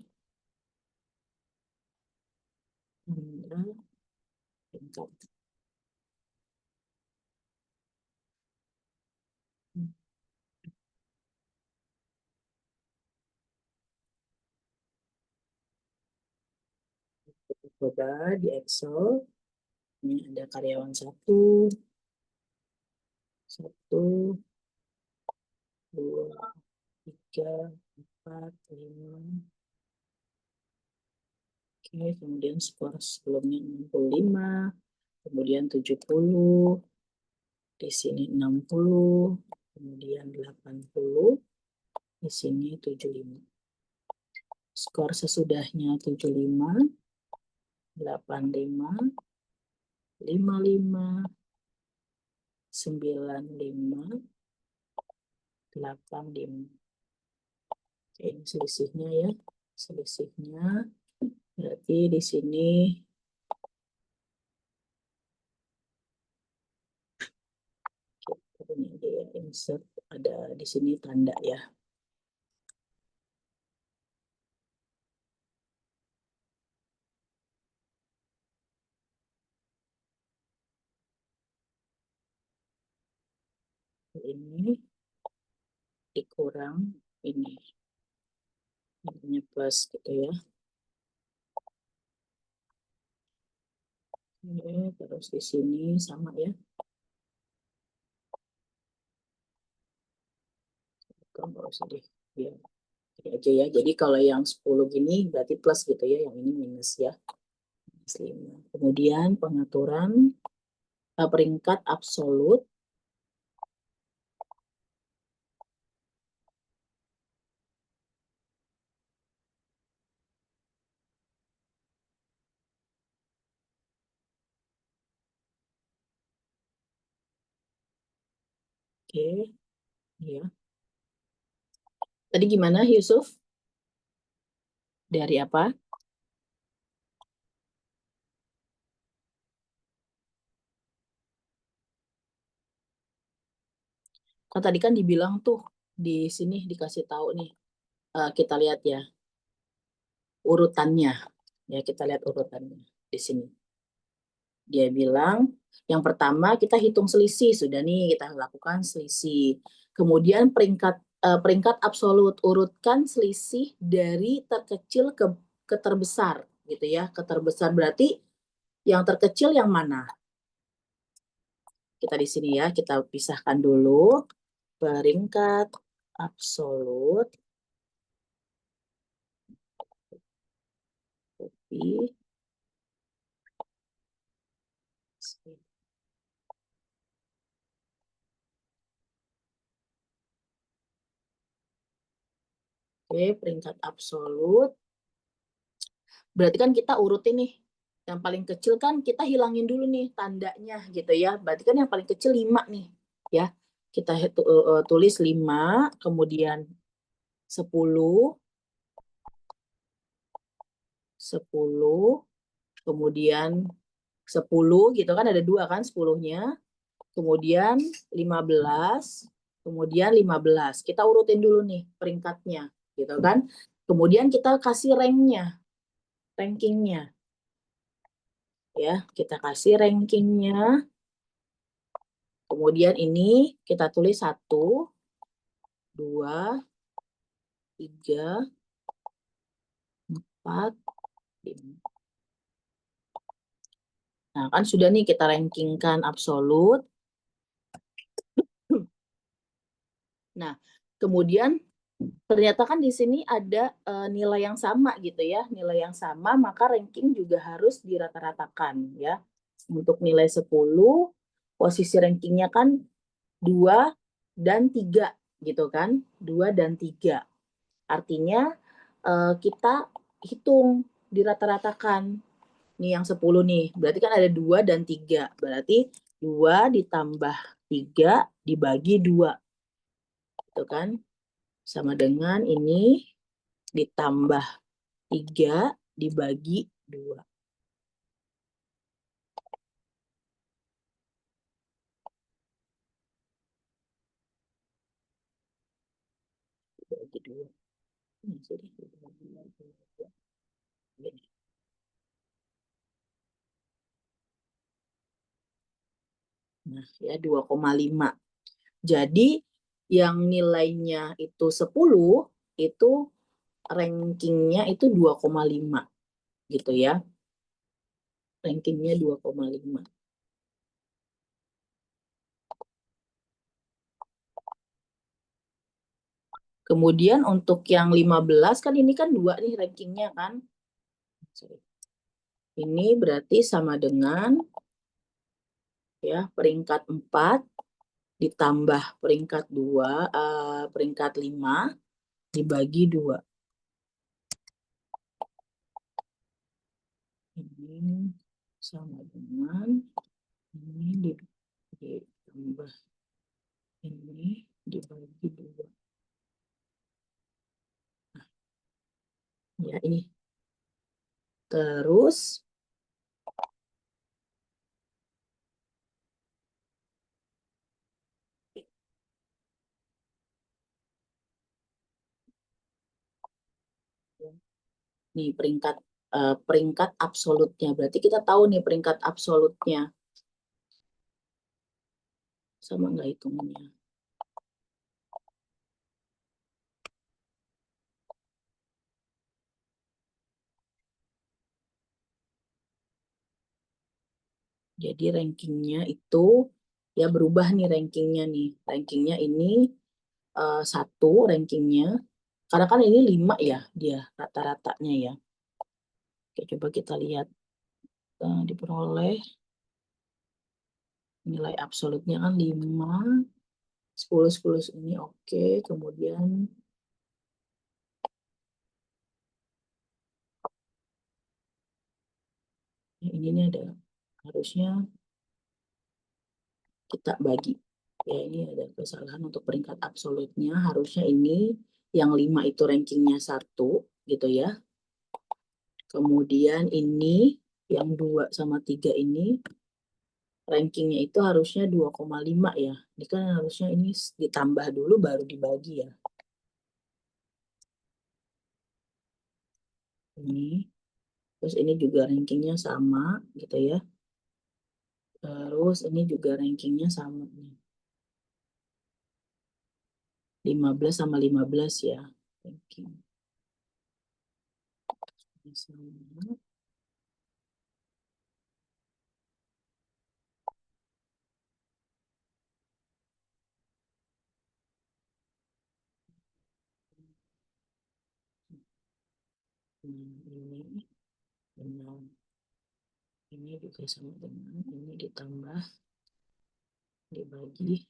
ada peringkat. Coba di Excel, ini ada karyawan satu, 2, 3, 4, 5. Oke, kemudian skor sebelumnya 65, kemudian 70, di sini 60, kemudian 80, di sini 75. Skor sesudahnya 75, 85, 55, 95, 85. Oke, ini selisihnya ya. Selisihnya berarti di sini ini dia insert, ada di sini tanda ya. Ini dikurang ini plus gitu ya. Oke, terus di sini sama ya. Nggak usah deh, biar ini aja ya. Jadi kalau yang 10 gini berarti plus gitu ya, yang ini minus ya. Minus 5. Kemudian pengaturan peringkat absolut. Oke, ya. Tadi gimana Yusuf? Dari apa? Kan tadi kan dibilang tuh di sini dikasih tahu nih. Kita lihat ya urutannya. Ya, kita lihat urutannya di sini. Dia bilang yang pertama kita hitung selisih, sudah nih kita lakukan selisih. Kemudian peringkat absolut, urutkan selisih dari terkecil ke terbesar gitu ya. Ke terbesar berarti yang terkecil yang mana? Kita di sini ya, kita pisahkan dulu. peringkat absolut copy Oke, peringkat absolut. Berarti kan kita urutin nih. Yang paling kecil kan kita hilangin dulu nih tandanya gitu ya. Berarti kan yang paling kecil 5 nih ya. Kita tulis 5, kemudian 10, 10, kemudian 10 gitu kan, ada 2 kan 10-nya. Kemudian 15, kemudian 15. Kita urutin dulu nih peringkatnya gitu kan. Kemudian kita kasih rankingnya. Ya, kita kasih rankingnya. Kemudian ini kita tulis 1, 2, 3, 4, 5. Nah, kan sudah nih kita rankingkan absolut. Nah, kemudian ternyata kan di sini ada nilai yang sama gitu ya. Nilai yang sama, maka ranking juga harus dirata-ratakan ya. Untuk nilai 10, posisi rankingnya kan 2 dan 3 gitu kan. 2 dan 3. Artinya kita hitung dirata-ratakan. Nih yang 10 nih. Berarti kan ada 2 dan 3. Berarti 2 ditambah 3 dibagi 2. Gitu kan. Sama dengan ini ditambah 3 dibagi 2. Dibagi 2. Ini jadi dibagi 2. Nah, ya 2,5. Jadi yang nilainya itu 10, itu rankingnya itu 2,5 gitu ya. Rankingnya 2,5. Kemudian untuk yang 15 kan ini kan 2 nih rankingnya kan. Ini berarti sama dengan ya peringkat 4 ditambah peringkat 2, peringkat 5 dibagi 2. Ini sama dengan ini ditambah ini dibagi 2. Nah, ya ini. Terus nih peringkat absolutnya. Berarti kita tahu nih peringkat absolutnya. Sama nggak hitungannya? Jadi rankingnya itu ya berubah nih rankingnya nih. Rankingnya ini 1 rankingnya. Karena kan ini 5 ya dia rata-ratanya ya. Oke, coba kita lihat. Diperoleh nilai absolutnya kan 5. 10, 10 ini oke. Kemudian ini nih ada harusnya kita bagi. Ya ini ada kesalahan untuk peringkat absolutnya. Harusnya ini yang 5 itu rankingnya 1 gitu ya. Kemudian ini yang 2 sama 3 ini rankingnya itu harusnya 2,5 ya. Ini kan harusnya ini ditambah dulu baru dibagi ya. Ini. Terus ini juga rankingnya sama gitu ya. Terus ini juga rankingnya sama nih. 15 sama 15 ya. Ranking. Sama. Ini dengan ini juga sama dengan ini ditambah dibagi.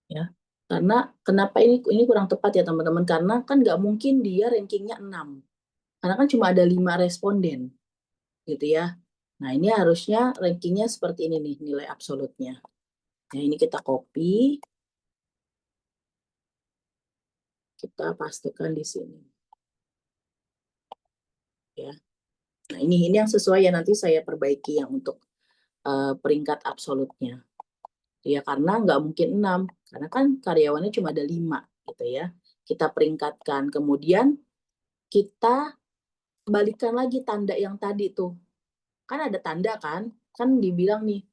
Ya, karena kenapa ini kurang tepat ya teman-teman, karena kan nggak mungkin dia rankingnya 6, karena kan cuma ada 5 responden gitu ya. Nah ini harusnya rankingnya seperti ini nih nilai absolutnya. Nah ini kita copy, kita pastikan di sini ya. Nah ini yang sesuai ya, nanti saya perbaiki yang untuk peringkat absolutnya ya, karena nggak mungkin 6, karena kan karyawannya cuma ada 5 gitu ya. Kita peringkatkan, kemudian kita balikan lagi tanda yang tadi tuh, kan ada tanda kan dibilang nih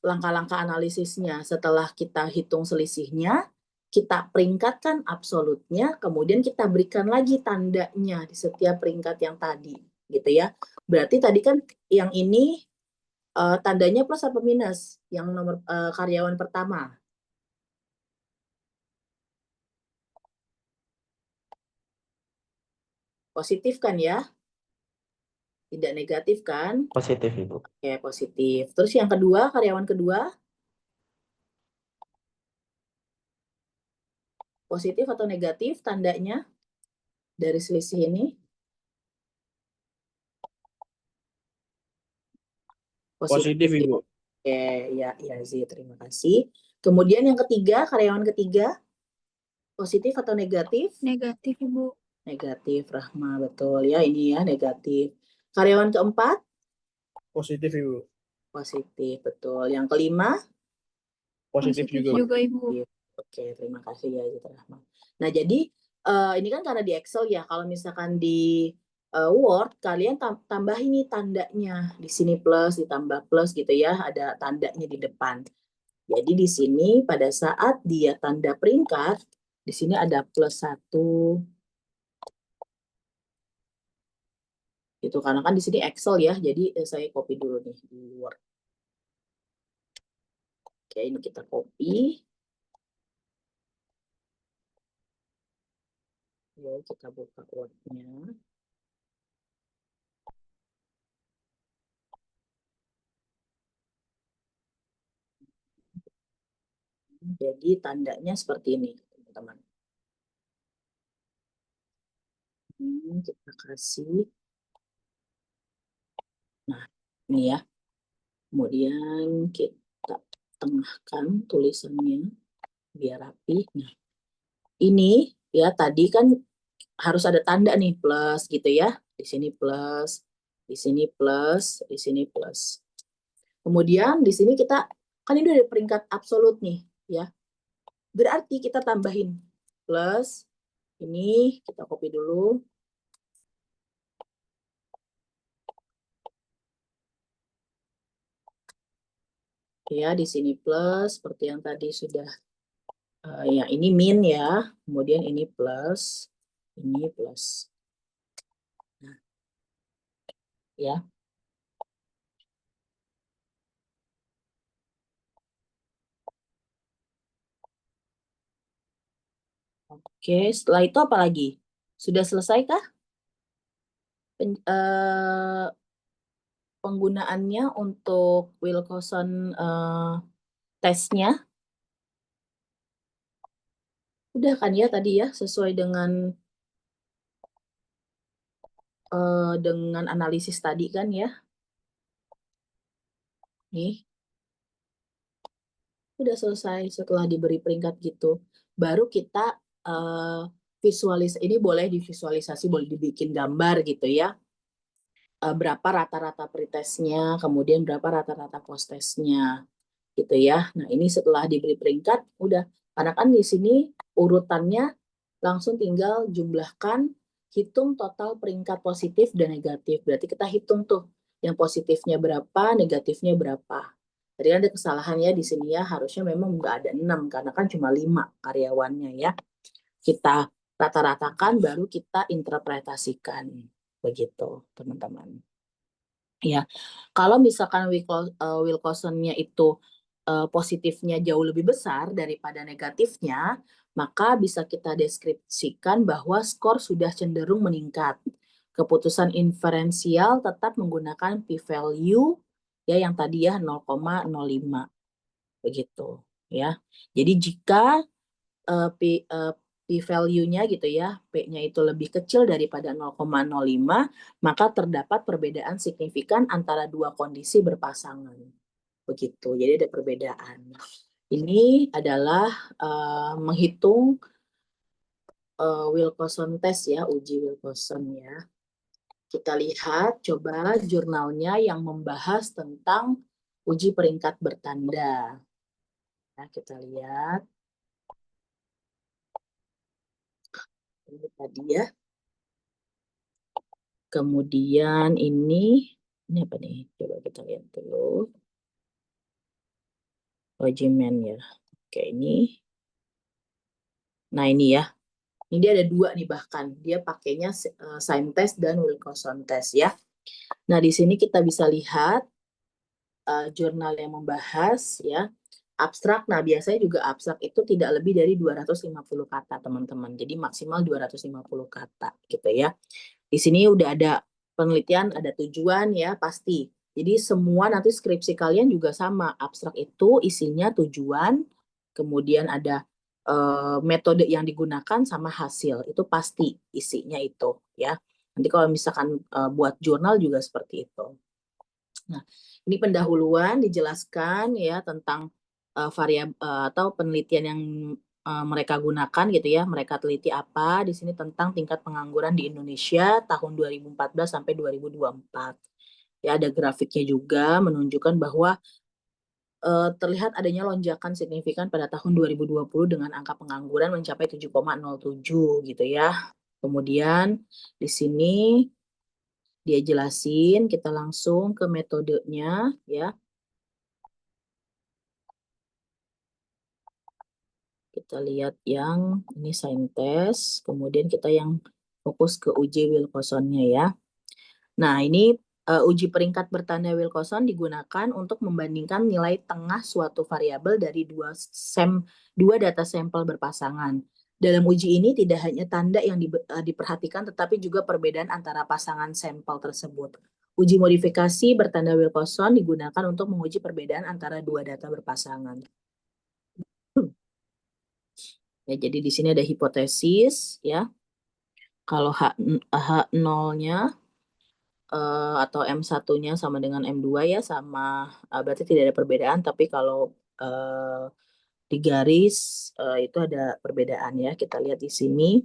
langkah-langkah analisisnya setelah kita hitung selisihnya, kita peringkatkan absolutnya, kemudian kita berikan lagi tandanya di setiap peringkat yang tadi gitu ya. Berarti tadi kan yang ini tandanya plus apa minus yang nomor karyawan pertama? Positif kan ya? Tidak negatif kan? Positif, Ibu. Oke, positif. Terus yang kedua, karyawan kedua, positif atau negatif tandanya dari selisih ini? Positif, Ibu. Oke, ya, ya Zi, terima kasih. Kemudian yang ketiga, karyawan ketiga, positif atau negatif? Negatif, Ibu. Negatif, Rahma, betul ya, ini ya, negatif. Karyawan keempat, Positif, Ibu. positif, betul. Yang kelima, Positif juga. juga, Ibu. oke, terima kasih ya, Zita Rahma. Nah, jadi ini kan karena di Excel ya, kalau misalkan di Word, kalian tambah ini tandanya. Di sini plus, ditambah plus gitu ya, ada tandanya di depan. Jadi di sini pada saat dia tanda peringkat, di sini ada +1. Gitu, karena kan di sini Excel ya, jadi saya copy dulu nih di Word. Oke, ini kita copy. Ya, kita buka Word-nya. Jadi tandanya seperti ini, teman-teman. Kita kasih. Nah, ini ya. Kemudian kita tengahkan tulisannya biar rapi. Nah, ini ya tadi kan harus ada tanda nih plus gitu ya. Di sini plus, di sini plus, di sini plus. Kemudian di sini kita kan ini udah peringkat absolut nih ya. Berarti kita tambahin plus ini, kita copy dulu. Ya, di sini plus seperti yang tadi sudah ya ini min ya. Kemudian ini plus, ini plus. Nah, ya. Oke, setelah itu apa lagi? Sudah selesai kah penggunaannya untuk Wilcoxon tesnya? Udah kan ya tadi ya, sesuai dengan analisis tadi kan ya? Nih, udah selesai setelah diberi peringkat gitu. Baru kita ini boleh divisualisasi, boleh dibikin gambar gitu ya. Berapa rata-rata pretestnya, kemudian berapa rata-rata post-testnya gitu ya. Nah, ini setelah diberi peringkat udah, karena kan di sini urutannya langsung tinggal jumlahkan, hitung total peringkat positif dan negatif. Berarti kita hitung tuh yang positifnya berapa, negatifnya berapa. Tadi ada kesalahannya di sini ya, harusnya memang nggak ada 6 karena kan cuma 5 karyawannya ya. Kita rata-ratakan baru kita interpretasikan. Begitu, teman-teman. Ya, kalau misalkan Wilcoxon-nya itu positifnya jauh lebih besar daripada negatifnya, maka bisa kita deskripsikan bahwa skor sudah cenderung meningkat. Keputusan inferensial tetap menggunakan p-value ya yang tadi ya 0,05 begitu ya. Jadi jika p-value-nya gitu ya, P-nya itu lebih kecil daripada 0,05, maka terdapat perbedaan signifikan antara dua kondisi berpasangan. Begitu, jadi ada perbedaan. Ini adalah menghitung Wilcoxon test ya, uji Wilcoxon ya. Kita lihat coba jurnalnya yang membahas tentang uji peringkat bertanda. Nah, kita lihat. Ini tadi ya. Kemudian ini apa nih? Coba kita lihat dulu. Regimen ya. Oke, ini. Nah, ini ya. Ini dia ada 2 nih bahkan. Dia pakainya Syme test dan Wilcoxon test ya. Nah, di sini kita bisa lihat jurnal yang membahas ya. Abstrak, nah biasanya juga abstrak itu tidak lebih dari 250 kata, teman-teman. Jadi maksimal 250 kata gitu ya. Di sini udah ada penelitian, ada tujuan ya pasti. Jadi semua nanti skripsi kalian juga sama. Abstrak itu isinya tujuan, kemudian ada metode yang digunakan sama hasil. Itu pasti isinya itu ya. Nanti kalau misalkan buat jurnal juga seperti itu. Nah, ini pendahuluan dijelaskan ya tentang variabel atau penelitian yang mereka gunakan gitu ya. Mereka teliti apa di sini tentang tingkat pengangguran di Indonesia tahun 2014 sampai 2024. Ya, ada grafiknya juga menunjukkan bahwa terlihat adanya lonjakan signifikan pada tahun 2020 dengan angka pengangguran mencapai 7,07 gitu ya. Kemudian di sini dia jelasin, kita langsung ke metodenya ya. Kita lihat yang ini Syme test, kemudian kita yang fokus ke uji Wilcoxon-nya ya. Nah, ini uji peringkat bertanda Wilcoxon digunakan untuk membandingkan nilai tengah suatu variabel dari dua data sampel berpasangan. Dalam uji ini tidak hanya tanda yang diperhatikan, tetapi juga perbedaan antara pasangan sampel tersebut. Uji modifikasi bertanda Wilcoxon digunakan untuk menguji perbedaan antara dua data berpasangan. Ya, jadi di sini ada hipotesis ya. Kalau H0-nya atau M1-nya sama dengan M2 ya sama, berarti tidak ada perbedaan, tapi kalau di garis itu ada perbedaan ya. Kita lihat di sini.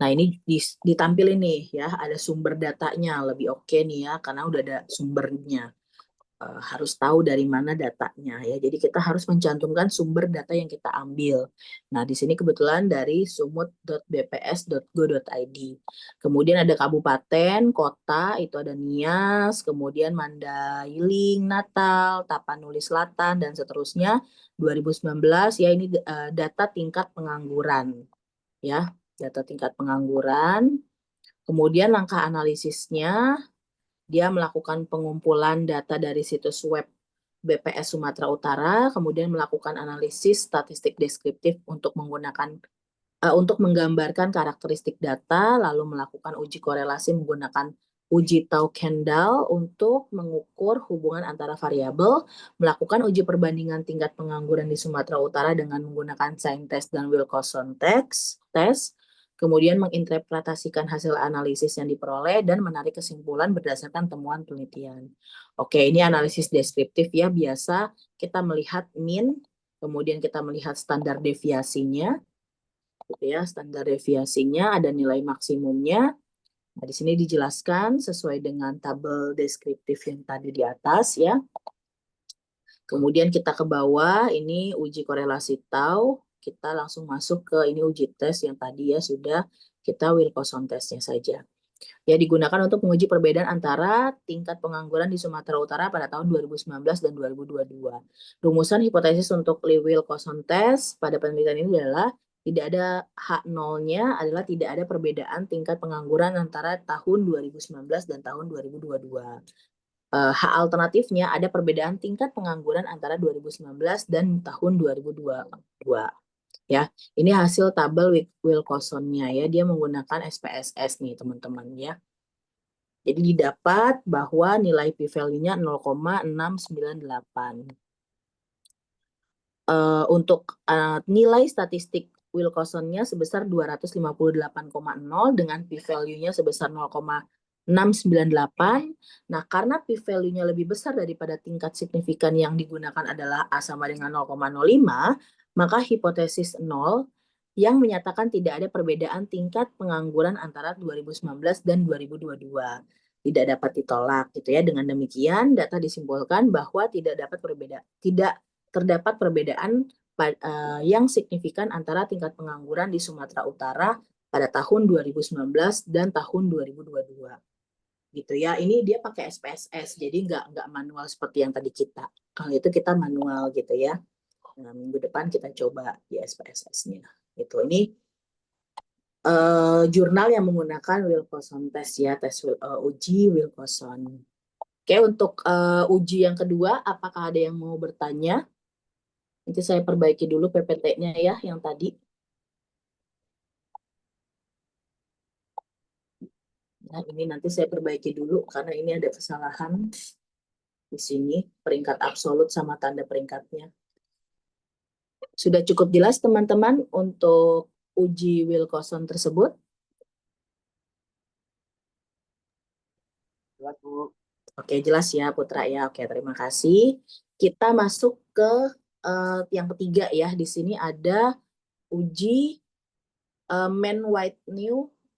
Nah, ini ditampilin nih ya, ada sumber datanya, lebih oke nih ya karena udah ada sumbernya. Harus tahu dari mana datanya ya. Jadi kita harus mencantumkan sumber data yang kita ambil. Nah, di sini kebetulan dari sumut.bps.go.id. Kemudian ada kabupaten, kota, itu ada Nias, kemudian Mandailing, Natal, Tapanuli Selatan dan seterusnya. 2019 ya, ini data tingkat pengangguran. Ya, data tingkat pengangguran. Kemudian langkah analisisnya, dia melakukan pengumpulan data dari situs web BPS Sumatera Utara, kemudian melakukan analisis statistik deskriptif untuk menggambarkan karakteristik data, lalu melakukan uji korelasi menggunakan uji Tau-Kendall untuk mengukur hubungan antara variabel, melakukan uji perbandingan tingkat pengangguran di Sumatera Utara dengan menggunakan Syme test dan Wilcoxon test, kemudian menginterpretasikan hasil analisis yang diperoleh dan menarik kesimpulan berdasarkan temuan penelitian. Oke, ini analisis deskriptif ya, biasa kita melihat mean, kemudian kita melihat standar deviasinya, gitu ya, standar deviasinya ada nilai maksimumnya. Nah, di sini dijelaskan sesuai dengan tabel deskriptif yang tadi di atas ya. Kemudian kita ke bawah, ini uji korelasi Tau. Kita langsung masuk ke ini uji tes yang tadi ya sudah kita Wilcoxon testnya saja. Ya, digunakan untuk menguji perbedaan antara tingkat pengangguran di Sumatera Utara pada tahun 2019 dan 2022. Rumusan hipotesis untuk Lewis-Wilson test pada penelitian ini adalah tidak ada H0-nya adalah tidak ada perbedaan tingkat pengangguran antara tahun 2019 dan tahun 2022. H alternatifnya ada perbedaan tingkat pengangguran antara 2019 dan tahun 2022. Ya, ini hasil tabel Wilcoxon-nya ya, dia menggunakan SPSS nih teman-teman ya. Jadi didapat bahwa nilai p-value-nya 0,698. Untuk nilai statistik Wilcoxon-nya sebesar 258,0 dengan p-value-nya sebesar 0,698. Nah, karena p-value-nya lebih besar daripada tingkat signifikan yang digunakan adalah A sama dengan 0,05, maka hipotesis 0 yang menyatakan tidak ada perbedaan tingkat pengangguran antara 2019 dan 2022 tidak dapat ditolak gitu ya. Dengan demikian data disimpulkan bahwa tidak terdapat perbedaan yang signifikan antara tingkat pengangguran di Sumatera Utara pada tahun 2019 dan tahun 2022 gitu ya. Ini dia pakai SPSS, jadi nggak manual seperti yang tadi kita. Kalau itu kita manual gitu ya. Nah, minggu depan kita coba di SPSS-nya. Itu ini jurnal yang menggunakan Wilcoxon test ya, uji Wilcoxon. Oke, untuk uji yang kedua, apakah ada yang mau bertanya? Nanti saya perbaiki dulu PPT-nya ya, yang tadi. Nah, ini nanti saya perbaiki dulu karena ini ada kesalahan di sini, peringkat absolut sama tanda peringkatnya. Sudah cukup jelas teman-teman untuk uji Wilcoxon tersebut? Oke, jelas ya Putra ya. Oke, terima kasih. Kita masuk ke yang ketiga ya. Di sini ada uji Man-Whitney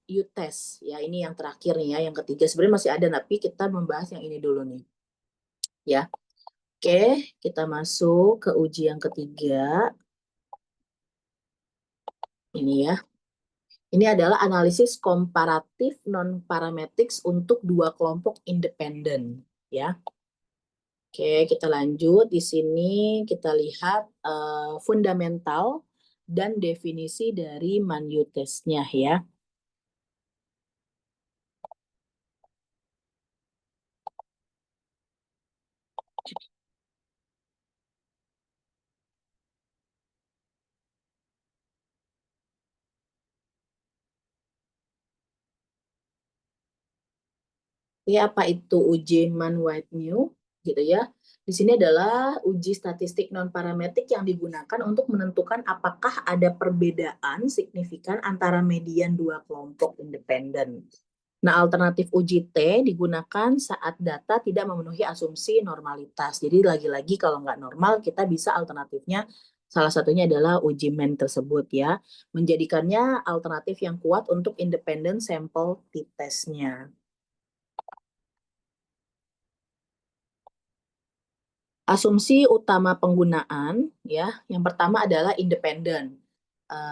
U-test. Ya, ini yang terakhir nih ya, yang ketiga. Sebenarnya masih ada, tapi kita membahas yang ini dulu nih. Ya. Oke, kita masuk ke uji yang ketiga. Ini ya. Ini adalah analisis komparatif non-parametrics untuk dua kelompok independen, ya. Oke, kita lanjut. Di sini kita lihat fundamental dan definisi dari Man-U test-nya ya. Ya, apa itu uji Man-Whitney gitu ya. Di sini adalah uji statistik non-parametrik yang digunakan untuk menentukan apakah ada perbedaan signifikan antara median dua kelompok independen. Nah, alternatif uji T digunakan saat data tidak memenuhi asumsi normalitas. Jadi lagi-lagi kalau nggak normal, kita bisa alternatifnya salah satunya adalah uji Man tersebut ya. Menjadikannya alternatif yang kuat untuk independent sample t-test-nya. Asumsi utama penggunaan ya, yang pertama adalah independen,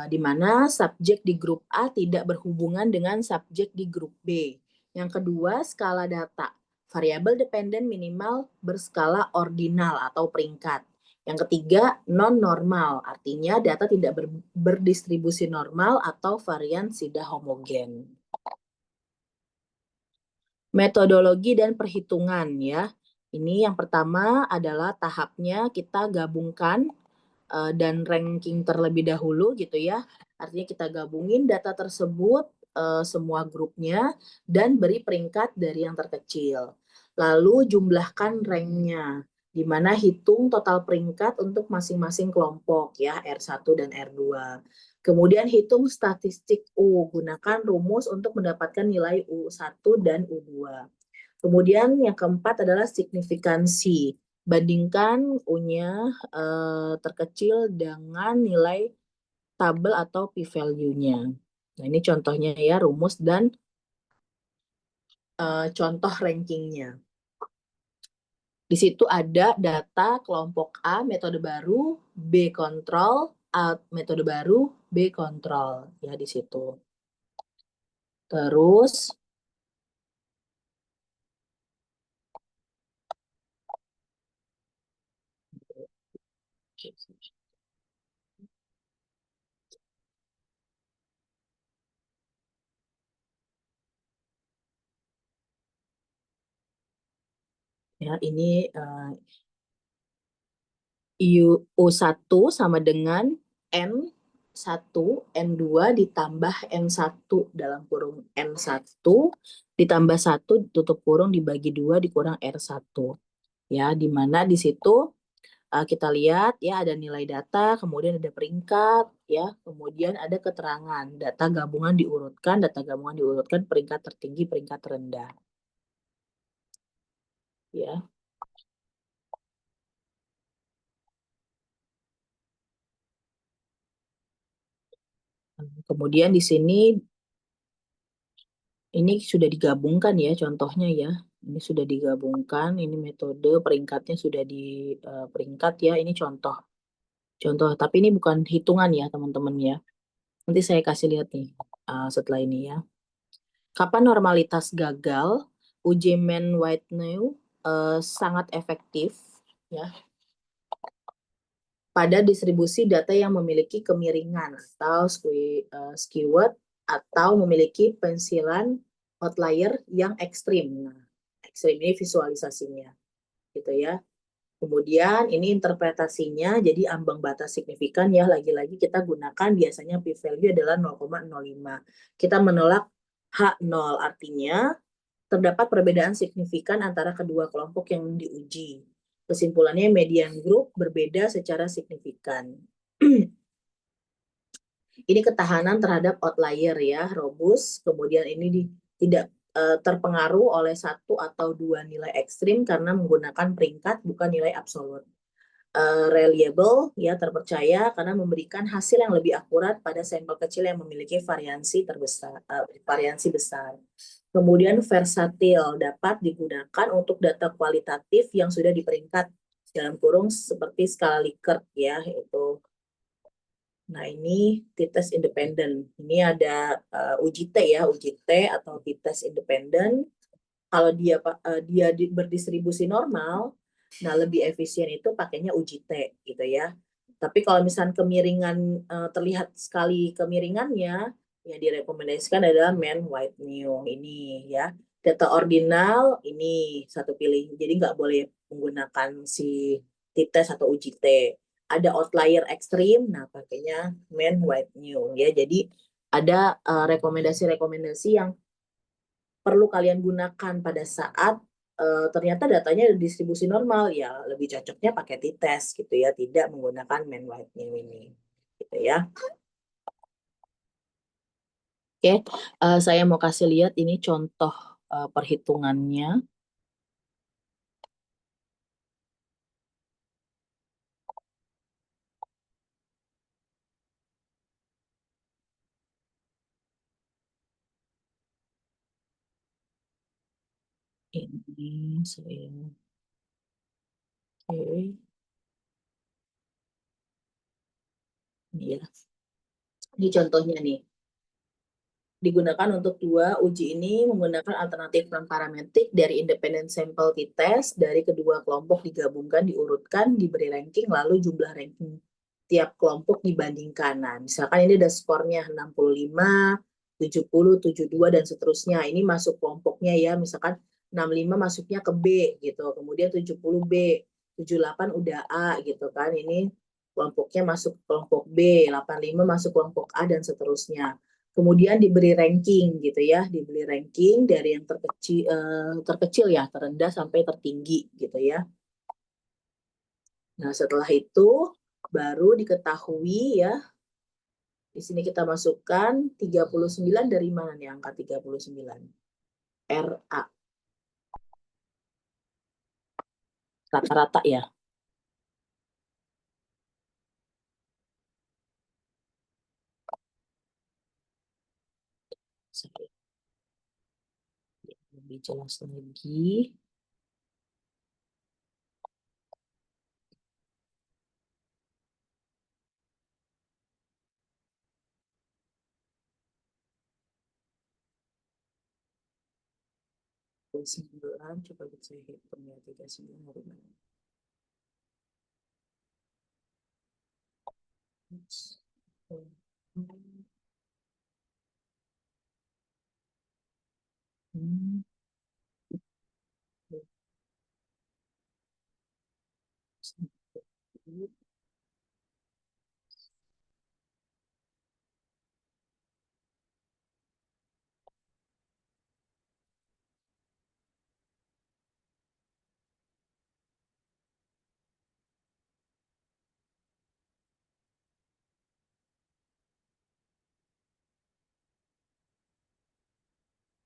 di mana subjek di grup A tidak berhubungan dengan subjek di grup B. Yang kedua, skala data, variabel dependen minimal berskala ordinal atau peringkat. Yang ketiga, non-normal, artinya data tidak berdistribusi normal atau varian tidak homogen. Metodologi dan perhitungan ya. Ini yang pertama adalah tahapnya kita gabungkan dan ranking terlebih dahulu gitu ya. Artinya kita gabungin data tersebut semua grupnya dan beri peringkat dari yang terkecil. Lalu jumlahkan ranknya, di mana hitung total peringkat untuk masing-masing kelompok ya, R1 dan R2. Kemudian hitung statistik U, gunakan rumus untuk mendapatkan nilai U1 dan U2. Kemudian yang keempat adalah signifikansi. Bandingkan U-nya terkecil dengan nilai tabel atau p-value-nya. Nah, ini contohnya ya, rumus dan contoh rankingnya. Di situ ada data kelompok A, metode baru, B kontrol, A metode baru, B kontrol. Ya, di situ. Terus Ya, ini U1 sama dengan N1, N2 ditambah N1 dalam kurung N1 ditambah 1 tutup kurung dibagi 2 dikurang R1. Ya, di mana di situ kita lihat ya ada nilai data, kemudian ada peringkat, ya, kemudian ada keterangan. Data gabungan diurutkan peringkat tertinggi, peringkat rendah. Ya. Kemudian di sini ini sudah digabungkan ya contohnya ya. Ini sudah digabungkan, ini metode peringkatnya sudah di peringkat ya. Ini contoh. Contoh, tapi ini bukan hitungan ya teman-teman ya. Nanti saya kasih lihat nih setelah ini ya. Kapan normalitas gagal? Uji Mann-Whitney sangat efektif ya pada distribusi data yang memiliki kemiringan atau skewed atau memiliki pensilan outlier yang ekstrim. Nah, ekstrim ini visualisasinya, gitu ya. Kemudian ini interpretasinya, jadi ambang batas signifikan ya, lagi-lagi kita gunakan biasanya p-value adalah 0,05. Kita menolak H0, artinya terdapat perbedaan signifikan antara kedua kelompok yang diuji. Kesimpulannya median group berbeda secara signifikan. Ini ketahanan terhadap outlier ya, robust. Kemudian ini tidak terpengaruh oleh satu atau dua nilai ekstrim karena menggunakan peringkat bukan nilai absolut. Reliable ya, terpercaya karena memberikan hasil yang lebih akurat pada sampel kecil yang memiliki variansi besar. Kemudian versatil, dapat digunakan untuk data kualitatif yang sudah diperingkat dalam kurung seperti skala Likert ya, itu. Nah, ini t-test independen. Ini ada uji T ya, uji T atau t-test independen. Kalau dia berdistribusi normal, nah lebih efisien itu pakainya uji T gitu ya. Tapi kalau misalnya kemiringan terlihat sekali kemiringannya, yang direkomendasikan adalah Mann-Whitney ini ya. Data ordinal ini satu pilih. Jadi nggak boleh menggunakan si t-test atau uji T. Ada outlier ekstrim, nah pakainya Mann-Whitney ya. Jadi ada rekomendasi-rekomendasi yang perlu kalian gunakan pada saat ternyata datanya distribusi normal, ya lebih cocoknya pakai t-test gitu ya, tidak menggunakan Mann-Whitney ini gitu ya. Oke, saya mau kasih lihat ini contoh perhitungannya. Ini saya oke. Ini ya. Ini contohnya nih. Digunakan untuk dua uji ini menggunakan alternatif non-parametrik dari independent sample t-test dari kedua kelompok digabungkan, diurutkan, diberi ranking, lalu jumlah ranking tiap kelompok dibandingkan. Nah, misalkan ini ada skornya 65, 70, 72, dan seterusnya. Ini masuk kelompoknya ya, misalkan 65 masuknya ke B gitu, kemudian 70 B, 78 udah A gitu kan. Ini kelompoknya masuk kelompok B, 85 masuk kelompok A, dan seterusnya. Kemudian diberi ranking gitu ya, diberi ranking dari yang terkecil ya, terendah sampai tertinggi gitu ya. Nah, setelah itu baru diketahui ya. Di sini kita masukkan 39 dari mana nih angka 39? RA. Rata-rata ya. Saya lebih jelas lagi. Sembilan, coba saya hitung ya, 39 dari mana? Hmm.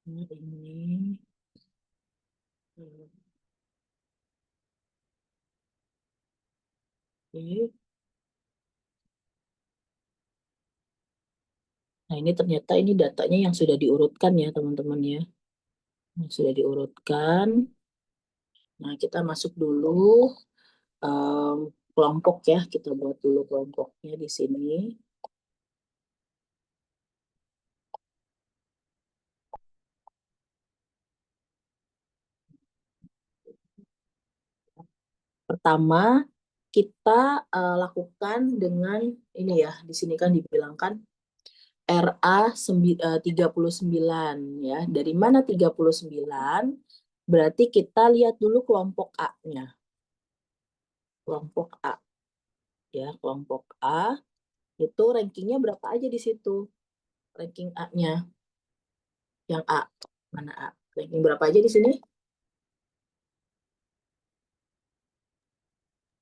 Nah, ini. Oke. Nah, ini ternyata ini datanya yang sudah diurutkan ya, teman-teman ya. Yang sudah diurutkan. Nah, kita masuk dulu em, kelompok ya. Kita buat dulu kelompoknya di sini. Pertama, kita lakukan dengan ini ya. Di sini kan dibilangkan RA 39 ya. Dari mana 39? Berarti kita lihat dulu kelompok A-nya. Kelompok A. Ya, kelompok A itu rankingnya berapa aja di situ? Ranking A-nya. Yang A. Mana A? Ranking berapa aja di sini?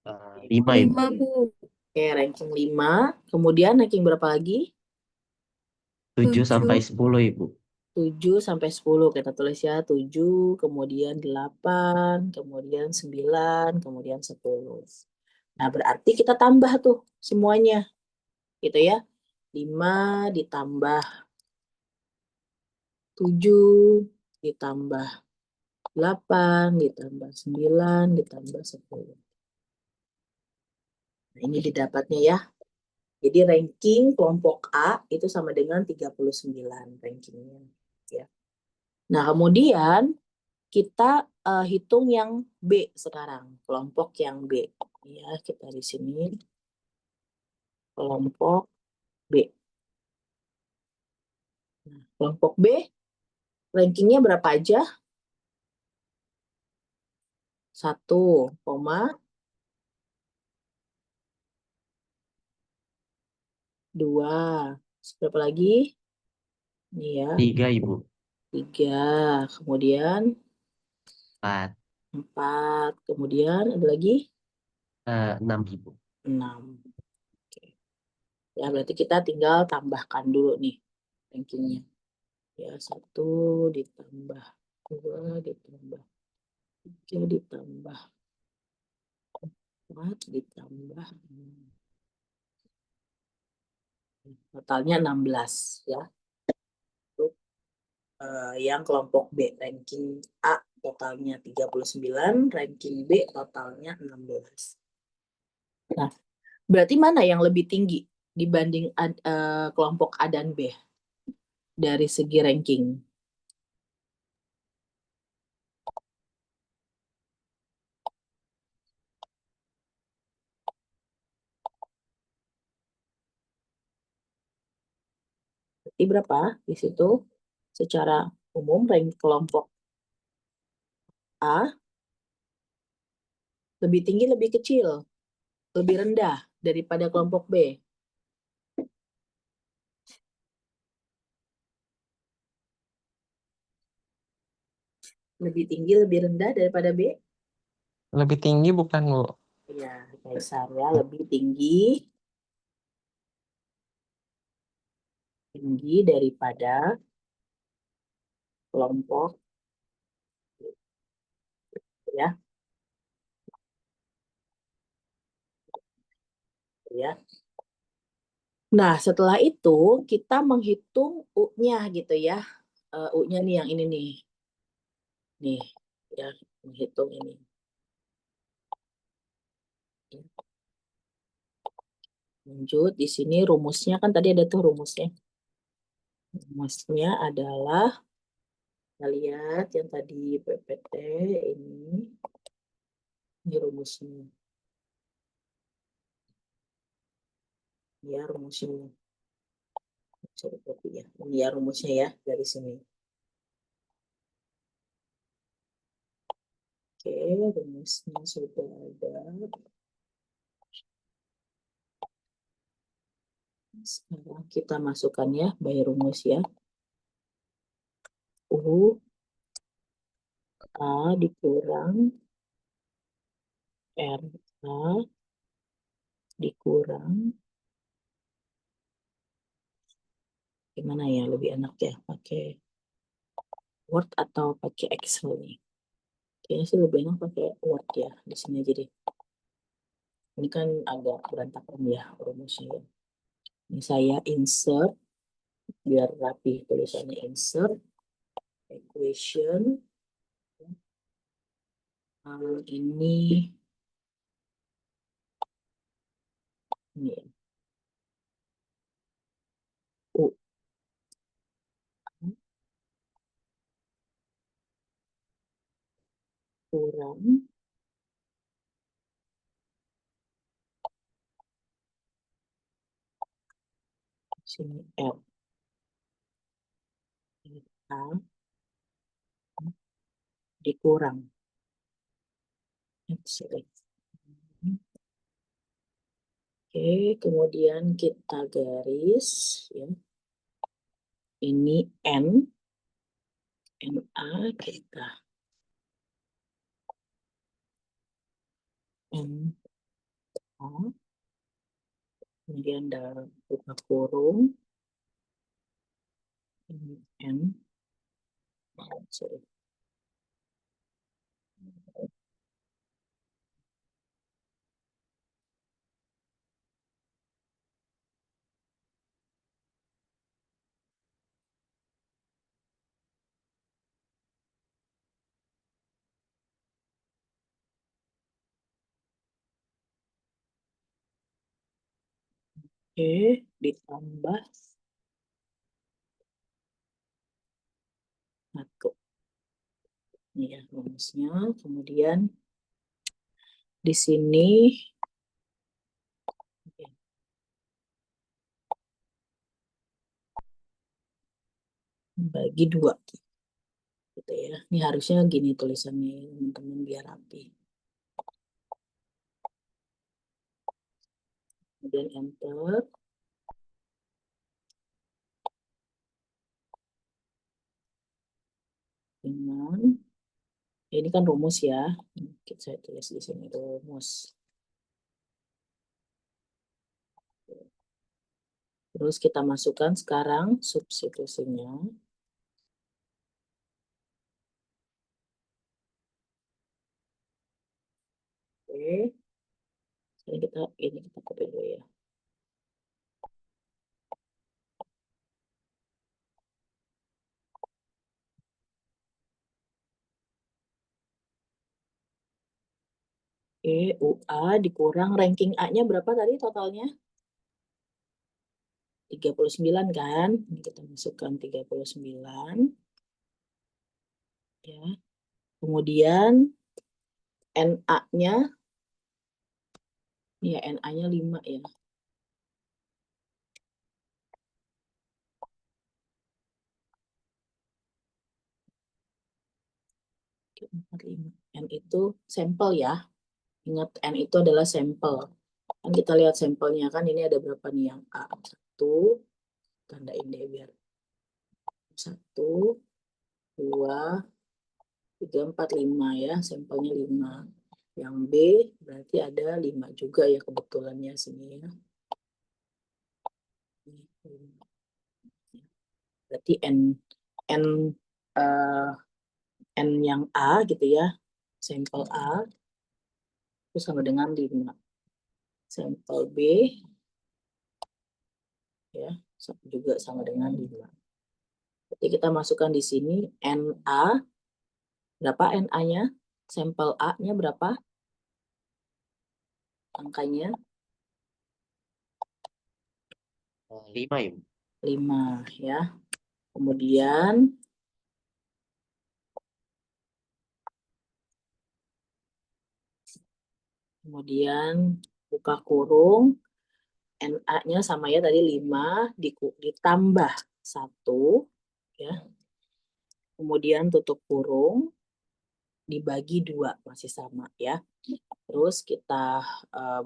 5 Ibu. 5, Bu. Oke, ranking 5. Kemudian ranking berapa lagi? 7 sampai 7. 10 Ibu. 7 sampai 10. Kita tulis ya. 7, kemudian 8, kemudian 9, kemudian 10. Nah, berarti kita tambah tuh semuanya. Gitu ya. 5 ditambah 7, ditambah 8, ditambah 9, ditambah 10. Nah, ini didapatnya ya. Jadi ranking kelompok A itu sama dengan 39 rankingnya. Ya. Nah, kemudian kita hitung yang B sekarang. Kelompok yang B. Ya, kita di sini. Kelompok B. Nah, kelompok B rankingnya berapa aja? 1, 2. Berapa lagi? Ini ya, 3 Ibu. 3. Kemudian 4. 4. Kemudian ada lagi 6 Ibu. 6. Oke. Ya, berarti kita tinggal tambahkan dulu nih rankingnya. Ya, 1 ditambah 2 ditambah 3 ditambah 4 ditambah 6. Totalnya 16 ya. Untuk yang kelompok B, ranking A totalnya 39, ranking B totalnya 16. Nah, berarti mana yang lebih tinggi dibanding kelompok A dan B dari segi ranking? Berarti berapa di situ? Secara umum rank kelompok A lebih tinggi, lebih kecil, lebih rendah daripada kelompok B. Lebih tinggi, lebih rendah daripada B? Lebih tinggi bukan, Bu? Ya, Kaisar ya, lebih tinggi daripada kelompok ya, ya. Nah, setelah itu kita menghitung U-nya gitu ya. U-nya nih yang ini nih. Nih, ya, menghitung ini. Lanjut, di sini rumusnya kan tadi ada tuh rumusnya. Rumusnya adalah, kita lihat yang tadi PPT ini rumusnya. Ya, rumusnya. Coba copy ya. Ini ya rumusnya ya dari sini. Oke, rumusnya sudah ada. Sekarang kita masukkan ya, by rumus ya. U A dikurang R A dikurang, gimana ya lebih enak ya pakai Word atau pakai Excel nih? Kayaknya sih lebih enak pakai Word ya. Di sini aja deh. Ini kan agak berantakan ya rumusnya. Ini saya insert biar rapi tulisannya, insert equation. Ini ya. U kurang sini L A dikurang Oke, kemudian kita garis ya. Ini N NA kita NA, kemudian dalam buka kurung ini N sorry. Oke, ditambah 1. Ini ya rumusnya. Kemudian di sini bagi 2 gitu ya. Ini harusnya gini tulisannya teman-teman biar rapi. Kemudian enter. Dengan ini kan rumus ya. Saya tulis di sini rumus. Terus kita masukkan sekarang substitusinya. Oke. Ini kita copy dulu ya. Oke, UA dikurang ranking A-nya berapa tadi totalnya? 39 kan? Ini kita masukkan 39. Ya. Kemudian NA-nya ya NA-nya 5 ya. Oke, 45. N itu sampel ya. Ingat N itu adalah sampel. Kan kita lihat sampelnya kan ini ada berapa nih yang A1. Tandain deh biar 1, 2, 3, 4, 5 ya. Sampelnya 5. Yang B berarti ada 5 juga ya kebetulannya sini ya. Berarti N eh, N yang A gitu ya. Sampel A itu sama dengan 5. Sampel B ya juga sama dengan 5. Berarti kita masukkan di sini NA berapa NA-nya? Sampel A-nya berapa? Angkanya 5 ya. 5 ya. Kemudian buka kurung NA-nya sama ya tadi 5 ditambah 1 ya. Kemudian tutup kurung dibagi 2 masih sama ya. Terus kita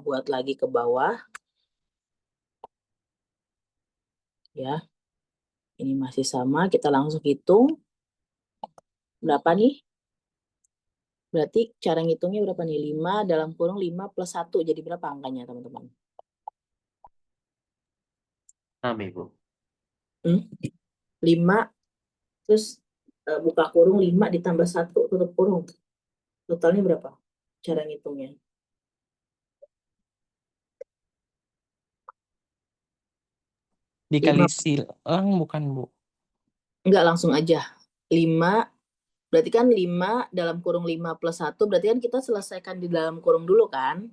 buat lagi ke bawah ya. Ini masih sama, kita langsung hitung berapa nih? Berarti cara ngitungnya berapa nih? 5 dalam kurung 5 plus 1 jadi berapa angkanya teman-teman? 6 Ibu. 5 terus buka kurung 5 ditambah 1 tutup kurung. Totalnya berapa? Cara ngitungnya. Dikali 5, silang bukan, Bu? enggak langsung aja. 5, berarti kan 5 dalam kurung 5 plus 1, berarti kan kita selesaikan di dalam kurung dulu kan?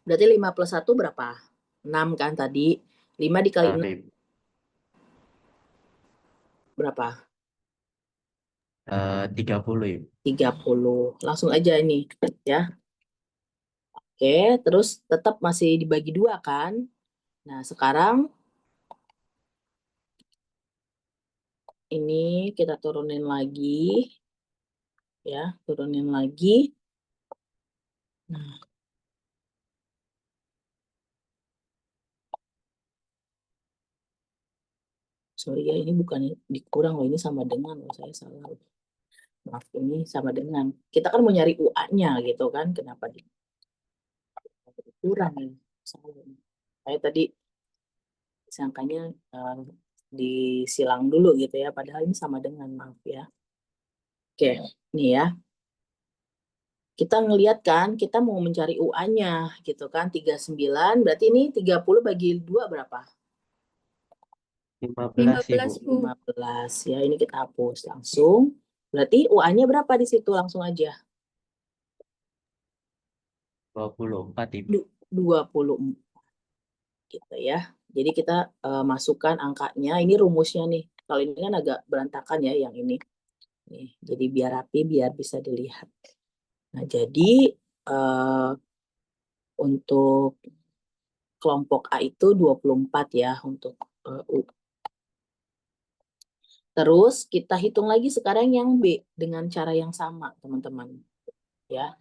Berarti 5 plus 1 berapa? 6 kan tadi. 5 dikali 6 Ibu. berapa? 30 Ibu. 30. Langsung aja ini ya. Oke, terus tetap masih dibagi 2 kan? Nah, sekarang ini kita turunin lagi. Ya, turunin lagi. Nah, sorry ya, ini bukan dikurang loh, ini sama dengan loh, saya salah. Maaf, ini sama dengan. Kita kan mau nyari UA-nya gitu kan, kenapa dikurang ya? Salah. Saya tadi sangkanya disilang dulu gitu ya, padahal ini sama dengan, maaf ya. Oke, nih ya. Kita ngelihat kan, kita mau mencari UA-nya gitu kan, 39, berarti ini 30 bagi 2 berapa? 15 Ibu. 15, Bu. 15 ya, ini kita hapus langsung. Berarti UA-nya berapa di situ? Langsung aja. 24 Ibu. 24 gitu ya. Jadi kita masukkan angkanya. Ini rumusnya nih. Kalau ini kan agak berantakan ya yang ini. Nih, jadi biar rapi, biar bisa dilihat. Nah, jadi untuk kelompok A itu 24 ya untuk U. Terus kita hitung lagi sekarang yang B dengan cara yang sama, teman-teman. Ya.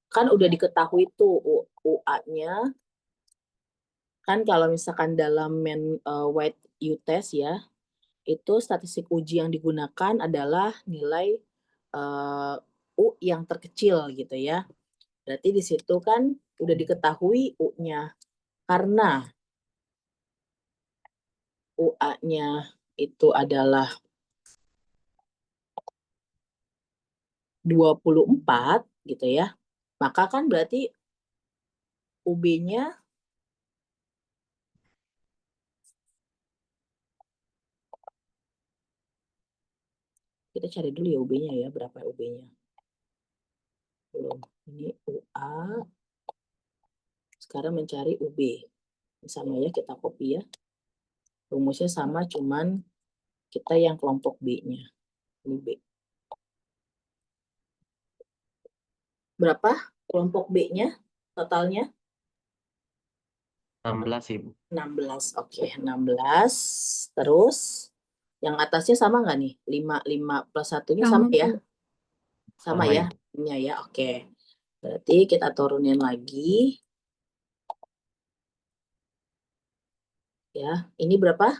Kan udah diketahui tuh UA-nya. Kan kalau misalkan dalam white U-test ya, itu statistik uji yang digunakan adalah nilai U yang terkecil gitu ya. Berarti di situ kan udah diketahui U-nya. Karena UA-nya itu adalah 24 gitu ya. Maka kan berarti UB-nya kita cari dulu ya UB-nya ya, berapa UB-nya. Belum. Ini UA. Sekarang mencari UB. Sama ya, kita copy ya. Rumusnya sama, cuman kita yang kelompok B-nya. Ini B. Berapa kelompok B-nya totalnya? 16 Ibu. 16. Oke, 16. Terus yang atasnya sama nggak nih? 5 plus 1-nya sama Sama, ya? Bu. Sama Sama, ya? Ini ya, oke. Berarti kita turunin lagi. Ya, ini berapa?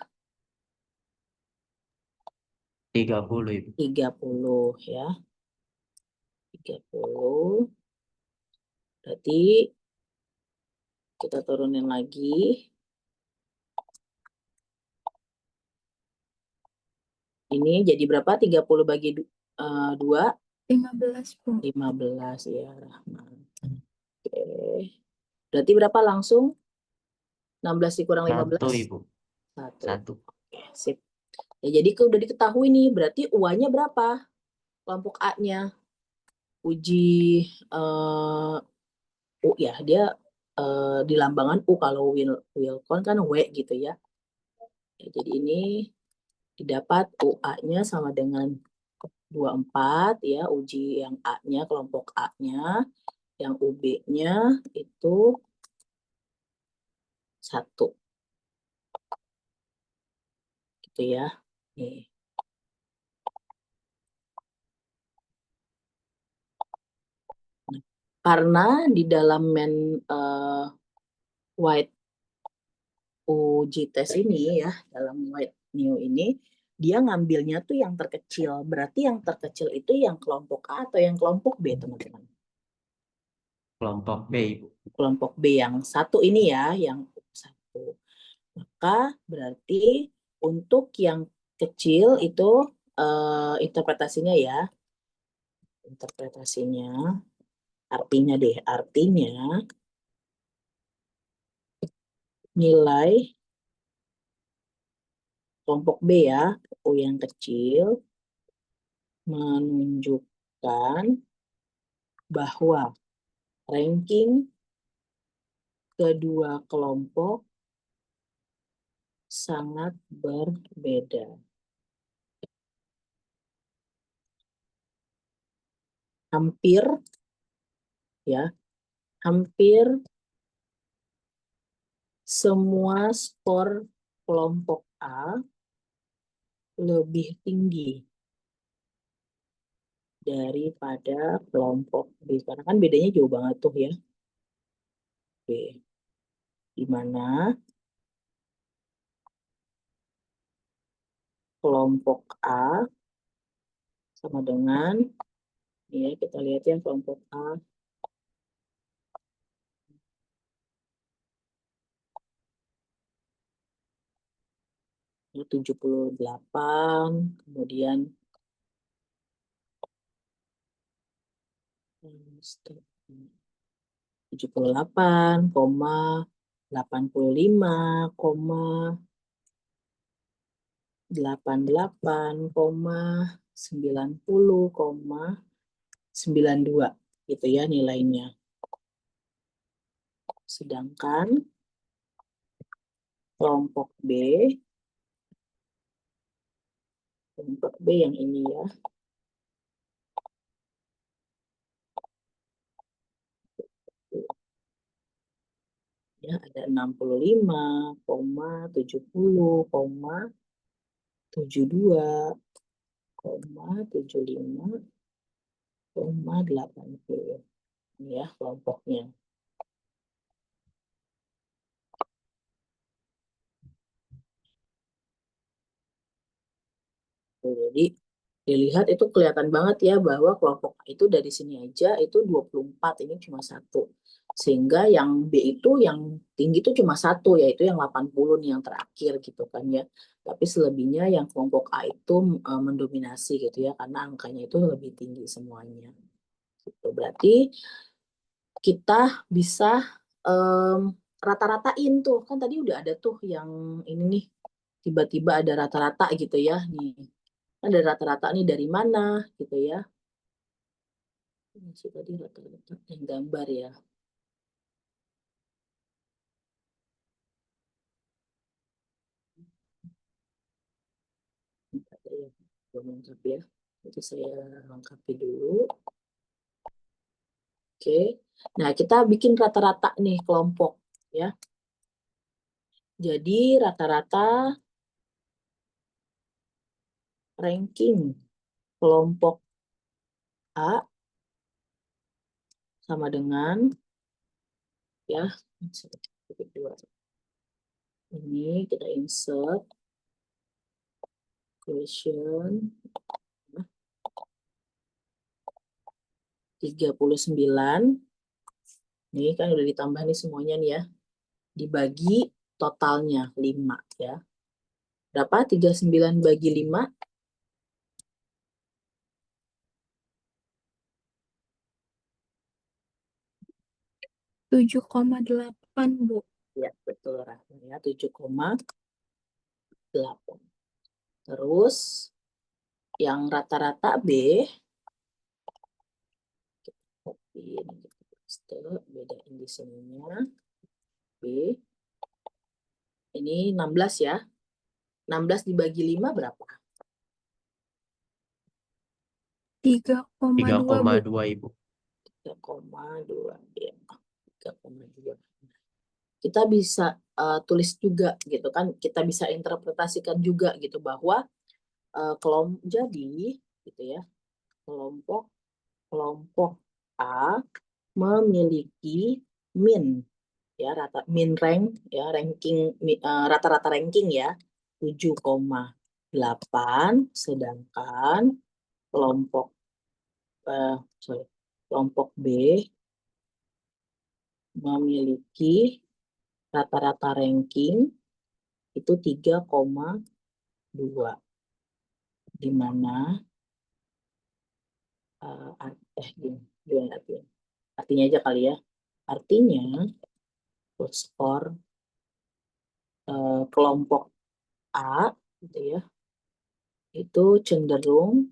30 Ibu. 30 ya. 30. Berarti kita turunin lagi. Ini jadi berapa? 30 bagi 2? 15, Bu. 15 ya, Rahman. Oke. Berarti berapa langsung? 16 dikurang 15? 1 Ibu. 1. 1. Oke, sip. Ya, jadi udah diketahui nih, berarti UA-nya berapa? Kelompok A-nya. Uji U ya, dia di lambangan U, kalau Wilcon kan W gitu ya. Jadi ini didapat UA-nya sama dengan 24 ya, uji yang A-nya, kelompok A-nya, yang UB-nya itu 1. Gitu ya. Nih. Karena di dalam white uji tes ini ya, dalam white new ini, dia ngambilnya tuh yang terkecil. Berarti yang terkecil itu yang kelompok A atau yang kelompok B, teman-teman? Kelompok B Ibu. Kelompok B yang 1 ini ya, yang 1. Maka berarti untuk yang kecil itu interpretasinya ya. Interpretasinya, artinya nilai kelompok B ya, U yang kecil, menunjukkan bahwa ranking kedua kelompok sangat berbeda. Hampir semua skor kelompok A lebih tinggi daripada kelompok B. Karena kan bedanya jauh banget tuh ya. B. Di mana kelompok A sama dengan, ya kita lihat ya kelompok A. Ini 78, kemudian 88,90,92 gitu ya nilainya. Sedangkan kelompok B yang ini ya ada 65,72,75,80 ini ya kelompoknya. Jadi dilihat itu kelihatan banget ya bahwa kelompok A itu dari sini aja itu 24, ini cuma satu. Sehingga yang B itu yang tinggi itu cuma satu, yaitu yang 80 nih yang terakhir gitu kan ya. Tapi selebihnya yang kelompok A itu mendominasi gitu ya, karena angkanya itu lebih tinggi semuanya. Gitu. Berarti kita bisa rata-ratain tuh, kan tadi udah ada tuh yang ini nih, tiba-tiba ada rata-rata gitu ya nih. Ada rata-rata nih dari mana gitu ya. Ini sih tadi rata-rata yang gambar ya. Ada yang belum lengkap ya. Jadi saya lengkapi dulu. Oke. Nah, kita bikin rata-rata nih kelompok ya. Jadi rata-rata ranking kelompok A sama dengan ya ini kita insert question 39. Ini kan udah ditambah nih semuanya nih ya. Dibagi totalnya 5 ya. Berapa? 39 bagi 5? 7,8, Bu. Ya, betul Rahma ya, 7,8. Terus yang rata-rata B kita copy ini kita paste, bedain di sininya. B ini 16 ya. 16 dibagi 5 berapa? 3,2, Bu. 3,2 Ibu. 3,2 ya. 3,2. Kita bisa tulis juga gitu kan, kita bisa interpretasikan juga gitu bahwa jadi gitu ya, kelompok A memiliki min ya, min rank ya, ranking rata-rata ranking ya 7,8, sedangkan kelompok B memiliki rata-rata ranking itu 3,2. di mana gimana artinya? Artinya aja kali ya. Artinya food score kelompok A gitu ya, itu cenderung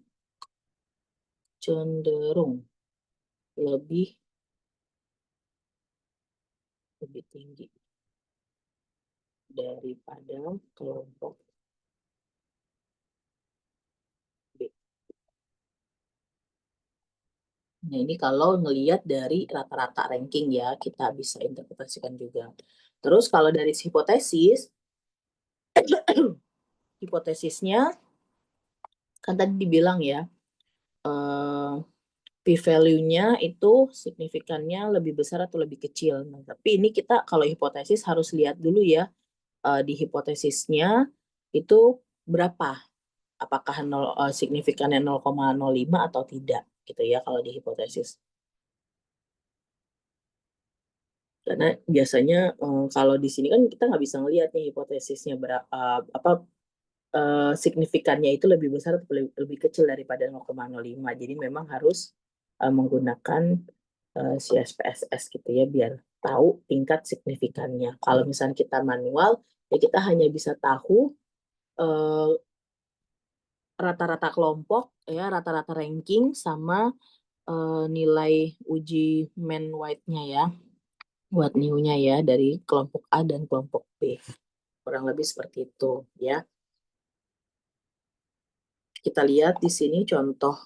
lebih tinggi daripada kelompok B. Nah, ini kalau ngelihat dari rata-rata ranking ya, kita bisa interpretasikan juga. Terus kalau dari hipotesis, hipotesisnya kan tadi dibilang ya, p-value-nya itu signifikannya lebih besar atau lebih kecil. Nah, tapi ini kita kalau hipotesis harus lihat dulu ya, di hipotesisnya itu berapa? Apakah signifikannya 0,05 atau tidak gitu ya kalau di hipotesis. Karena biasanya kalau di sini kan kita nggak bisa ngelihat nih hipotesisnya berapa, signifikannya itu lebih besar atau lebih kecil daripada 0,05. Jadi memang harus menggunakan CSPSS gitu ya biar tahu tingkat signifikannya. Kalau misalnya kita manual ya kita hanya bisa tahu rata-rata kelompok ya, rata-rata ranking sama nilai uji mean weight-nya ya, White new-nya ya dari kelompok A dan kelompok B. Kurang lebih seperti itu ya. Kita lihat di sini contoh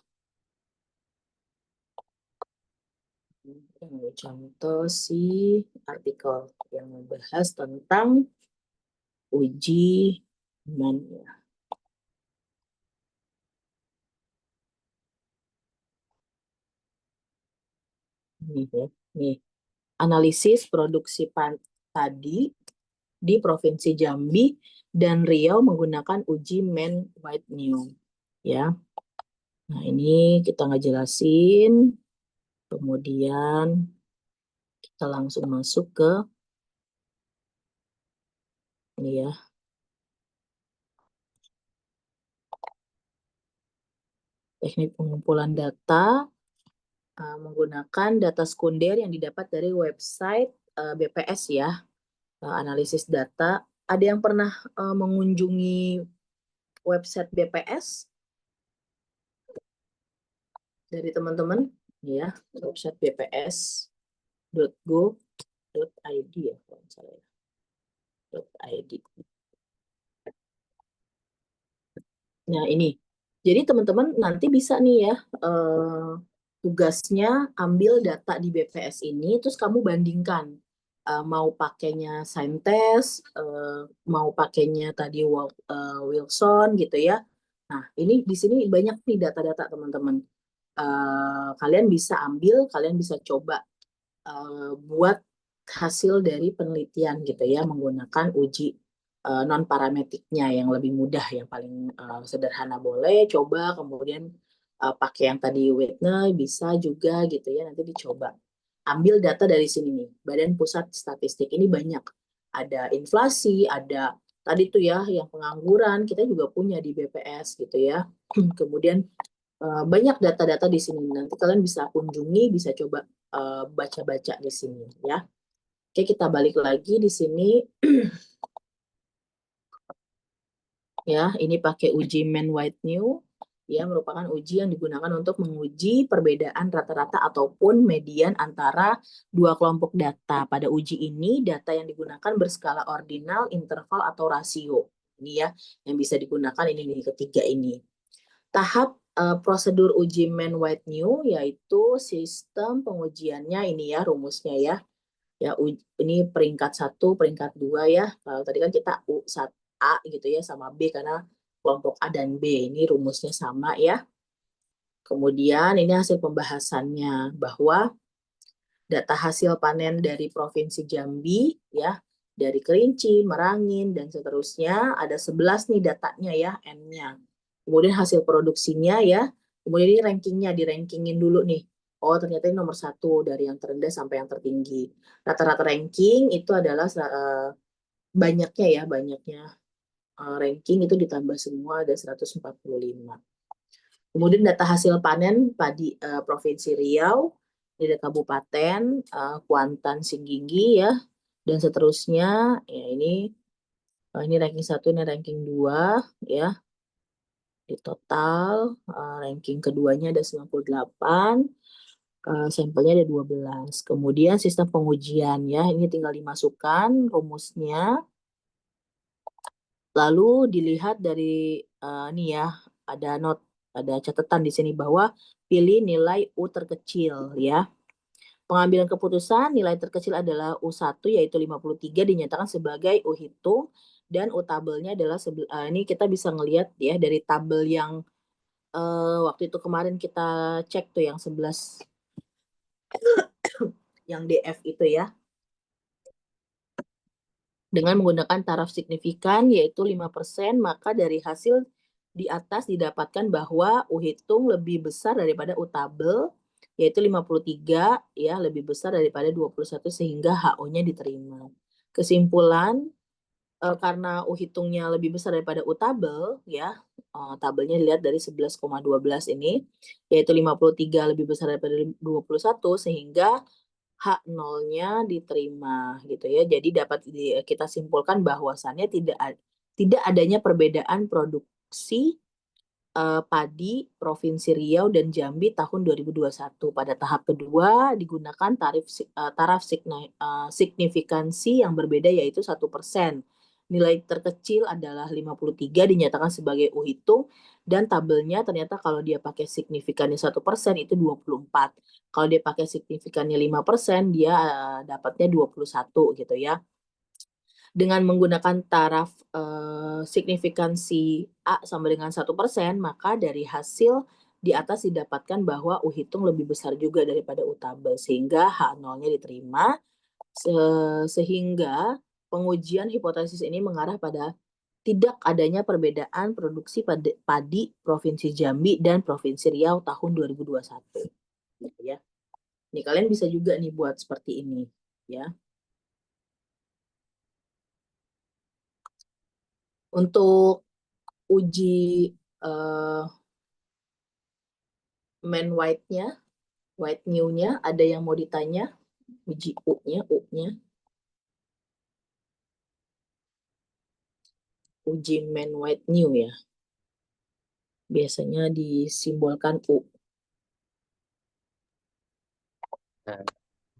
si artikel yang membahas tentang uji mean ya. Nih ya, nih. Analisis produksi padi di Provinsi Jambi dan Riau menggunakan uji mean weight new ya. Nah, ini kita ngejelasin. Kemudian kita langsung masuk ke ini ya. Teknik pengumpulan data menggunakan data sekunder yang didapat dari website BPS ya. Analisis data. Ada yang pernah mengunjungi website BPS dari teman-teman? Ya, website bps.go.id ya kalau misalnya. .id. Nah, ini. Jadi teman-teman nanti bisa nih ya, tugasnya ambil data di BPS ini, terus kamu bandingkan. Mau pakainya Syntest, mau pakainya tadi Wilson gitu ya. Nah, ini di sini banyak nih data-data teman-teman. Kalian bisa ambil, kalian bisa coba buat hasil dari penelitian gitu ya, menggunakan uji non parametriknya yang lebih mudah, yang paling sederhana boleh coba, kemudian pakai yang tadi Whitney bisa juga gitu ya, nanti dicoba ambil data dari sini nih, Badan Pusat Statistik ini banyak, ada inflasi, ada tadi tuh ya yang pengangguran kita juga punya di BPS gitu ya. Kemudian banyak data-data di sini, nanti kalian bisa kunjungi, bisa coba baca-baca di sini ya. Oke, kita balik lagi di sini. Ya, ini pakai uji mean weight new, ya merupakan uji yang digunakan untuk menguji perbedaan rata-rata ataupun median antara dua kelompok data. Pada uji ini, data yang digunakan berskala ordinal, interval, atau rasio. Ini ya, yang bisa digunakan ini ketiga ini. Tahap prosedur uji mean weight new yaitu sistem pengujiannya ini ya, rumusnya ya. Ya, ini peringkat 1, peringkat 2 ya. Kalau tadi kan kita A gitu ya sama B karena kelompok A dan B ini rumusnya sama ya. Kemudian ini hasil pembahasannya bahwa data hasil panen dari Provinsi Jambi ya, dari Kerinci, Merangin dan seterusnya ada 11 nih datanya ya, N-nya. Kemudian hasil produksinya ya, kemudian ini rankingnya, di-rankingin dulu nih. Oh, ternyata ini nomor 1 dari yang terendah sampai yang tertinggi. Rata-rata ranking itu adalah banyaknya ranking itu ditambah semua ada 145. Kemudian data hasil panen padi Provinsi Riau, ada kabupaten, Kuantan, Singginggi ya, dan seterusnya. Ya ini ranking 1, ini ranking 2 ya. Di total ranking keduanya ada 98, sampelnya ada 12. Kemudian sistem pengujian ya, ini tinggal dimasukkan rumusnya. Lalu dilihat dari nih ya, ada catatan di sini bahwa pilih nilai U terkecil ya. Pengambilan keputusan nilai terkecil adalah U1 yaitu 53 dinyatakan sebagai U hitung dan U tabelnya adalah ini kita bisa ngelihat ya dari tabel yang waktu itu kemarin kita cek tuh yang 11 yang DF itu ya. Dengan menggunakan taraf signifikan yaitu 5%, maka dari hasil di atas didapatkan bahwa U hitung lebih besar daripada U tabel yaitu 53 ya, lebih besar daripada 21 sehingga HO-nya diterima. Kesimpulan karena U hitungnya lebih besar daripada U tabel ya, tabelnya dilihat dari 11,12 ini yaitu 53 lebih besar daripada 21 sehingga H0-nya diterima gitu ya. Jadi dapat kita simpulkan bahwasannya tidak adanya perbedaan produksi padi Provinsi Riau dan Jambi tahun 2021. Pada tahap kedua digunakan taraf signifikansi yang berbeda yaitu 1%. Nilai terkecil adalah 53 dinyatakan sebagai U hitung dan tabelnya ternyata kalau dia pakai signifikannya 1% itu 24. Kalau dia pakai signifikannya 5% dia dapatnya 21 gitu ya. Dengan menggunakan taraf signifikansi A sama dengan 1%, maka dari hasil di atas didapatkan bahwa U hitung lebih besar juga daripada U tabel, sehingga H0-nya diterima, sehingga pengujian hipotesis ini mengarah pada tidak adanya perbedaan produksi padi Provinsi Jambi dan Provinsi Riau tahun 2021. Gitu ya. Nih kalian bisa juga nih buat seperti ini ya. Untuk uji main white-nya, white new-nya, ada yang mau ditanya? Uji U-nya. Uji main white new ya. Biasanya disimbolkan U. Nah,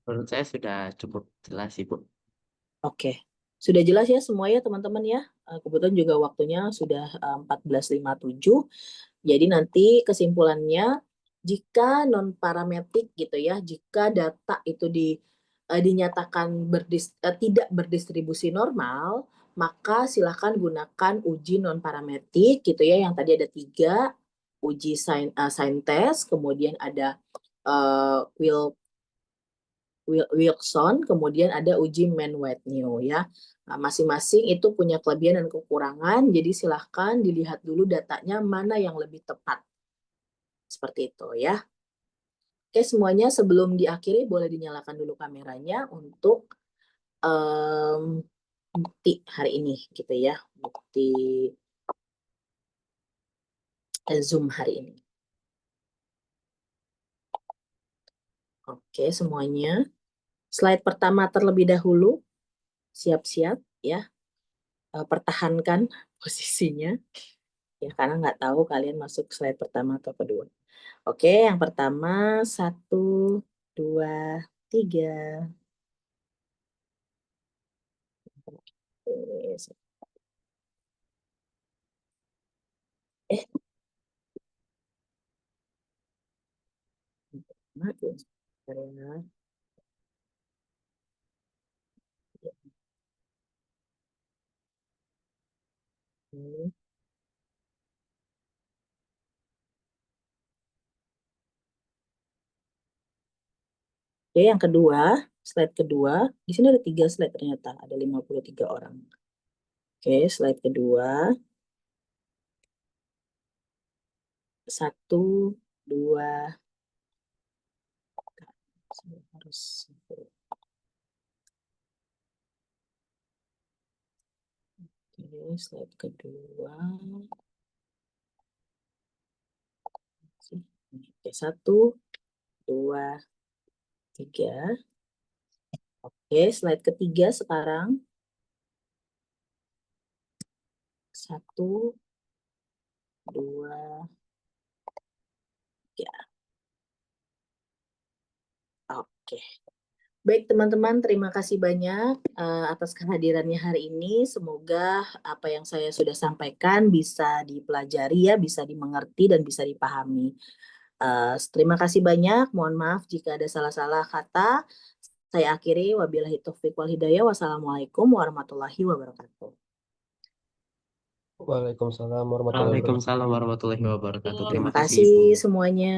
menurut saya sudah cukup jelas sih, Bu. Oke. Sudah jelas ya semua ya teman-teman ya. Kebetulan juga waktunya sudah 14.57. Jadi nanti kesimpulannya jika non parametrik gitu ya, jika data itu dinyatakan tidak berdistribusi normal, maka silakan gunakan uji non parametrik gitu ya, yang tadi ada 3, uji sign test, kemudian ada Wilson, kemudian ada uji Mann-Whitney ya. Nah, masing-masing itu punya kelebihan dan kekurangan, jadi silahkan dilihat dulu datanya mana yang lebih tepat. Seperti itu ya. Oke, semuanya sebelum diakhiri boleh dinyalakan dulu kameranya untuk bukti hari ini gitu ya. Bukti Zoom hari ini. Oke, semuanya. Slide pertama terlebih dahulu. Siap-siap ya. Pertahankan posisinya. Ya, karena nggak tahu kalian masuk slide pertama atau kedua. Oke, yang pertama 1, 2, 3. Eh, mati. Ya. Oke, yang kedua, slide kedua. Di sini ada 3 slide ternyata, ada 53 orang. Oke, slide kedua. 1, 2. Harus. Oke, slide kedua. Oke, 1, 2, 3. Oke, slide ketiga sekarang. 1, 2, 3. Oke. Baik teman-teman, terima kasih banyak atas kehadirannya hari ini. Semoga apa yang saya sudah sampaikan bisa dipelajari ya, bisa dimengerti dan bisa dipahami. Terima kasih banyak. Mohon maaf jika ada salah-salah kata. Saya akhiri. Wabillahi taufiq wal hidayah. Wassalamualaikum warahmatullahi wabarakatuh. Waalaikumsalam warahmatullahi wabarakatuh. Waalaikumsalam warahmatullahi wabarakatuh. Terima Terima kasih, Ibu. kasih semuanya.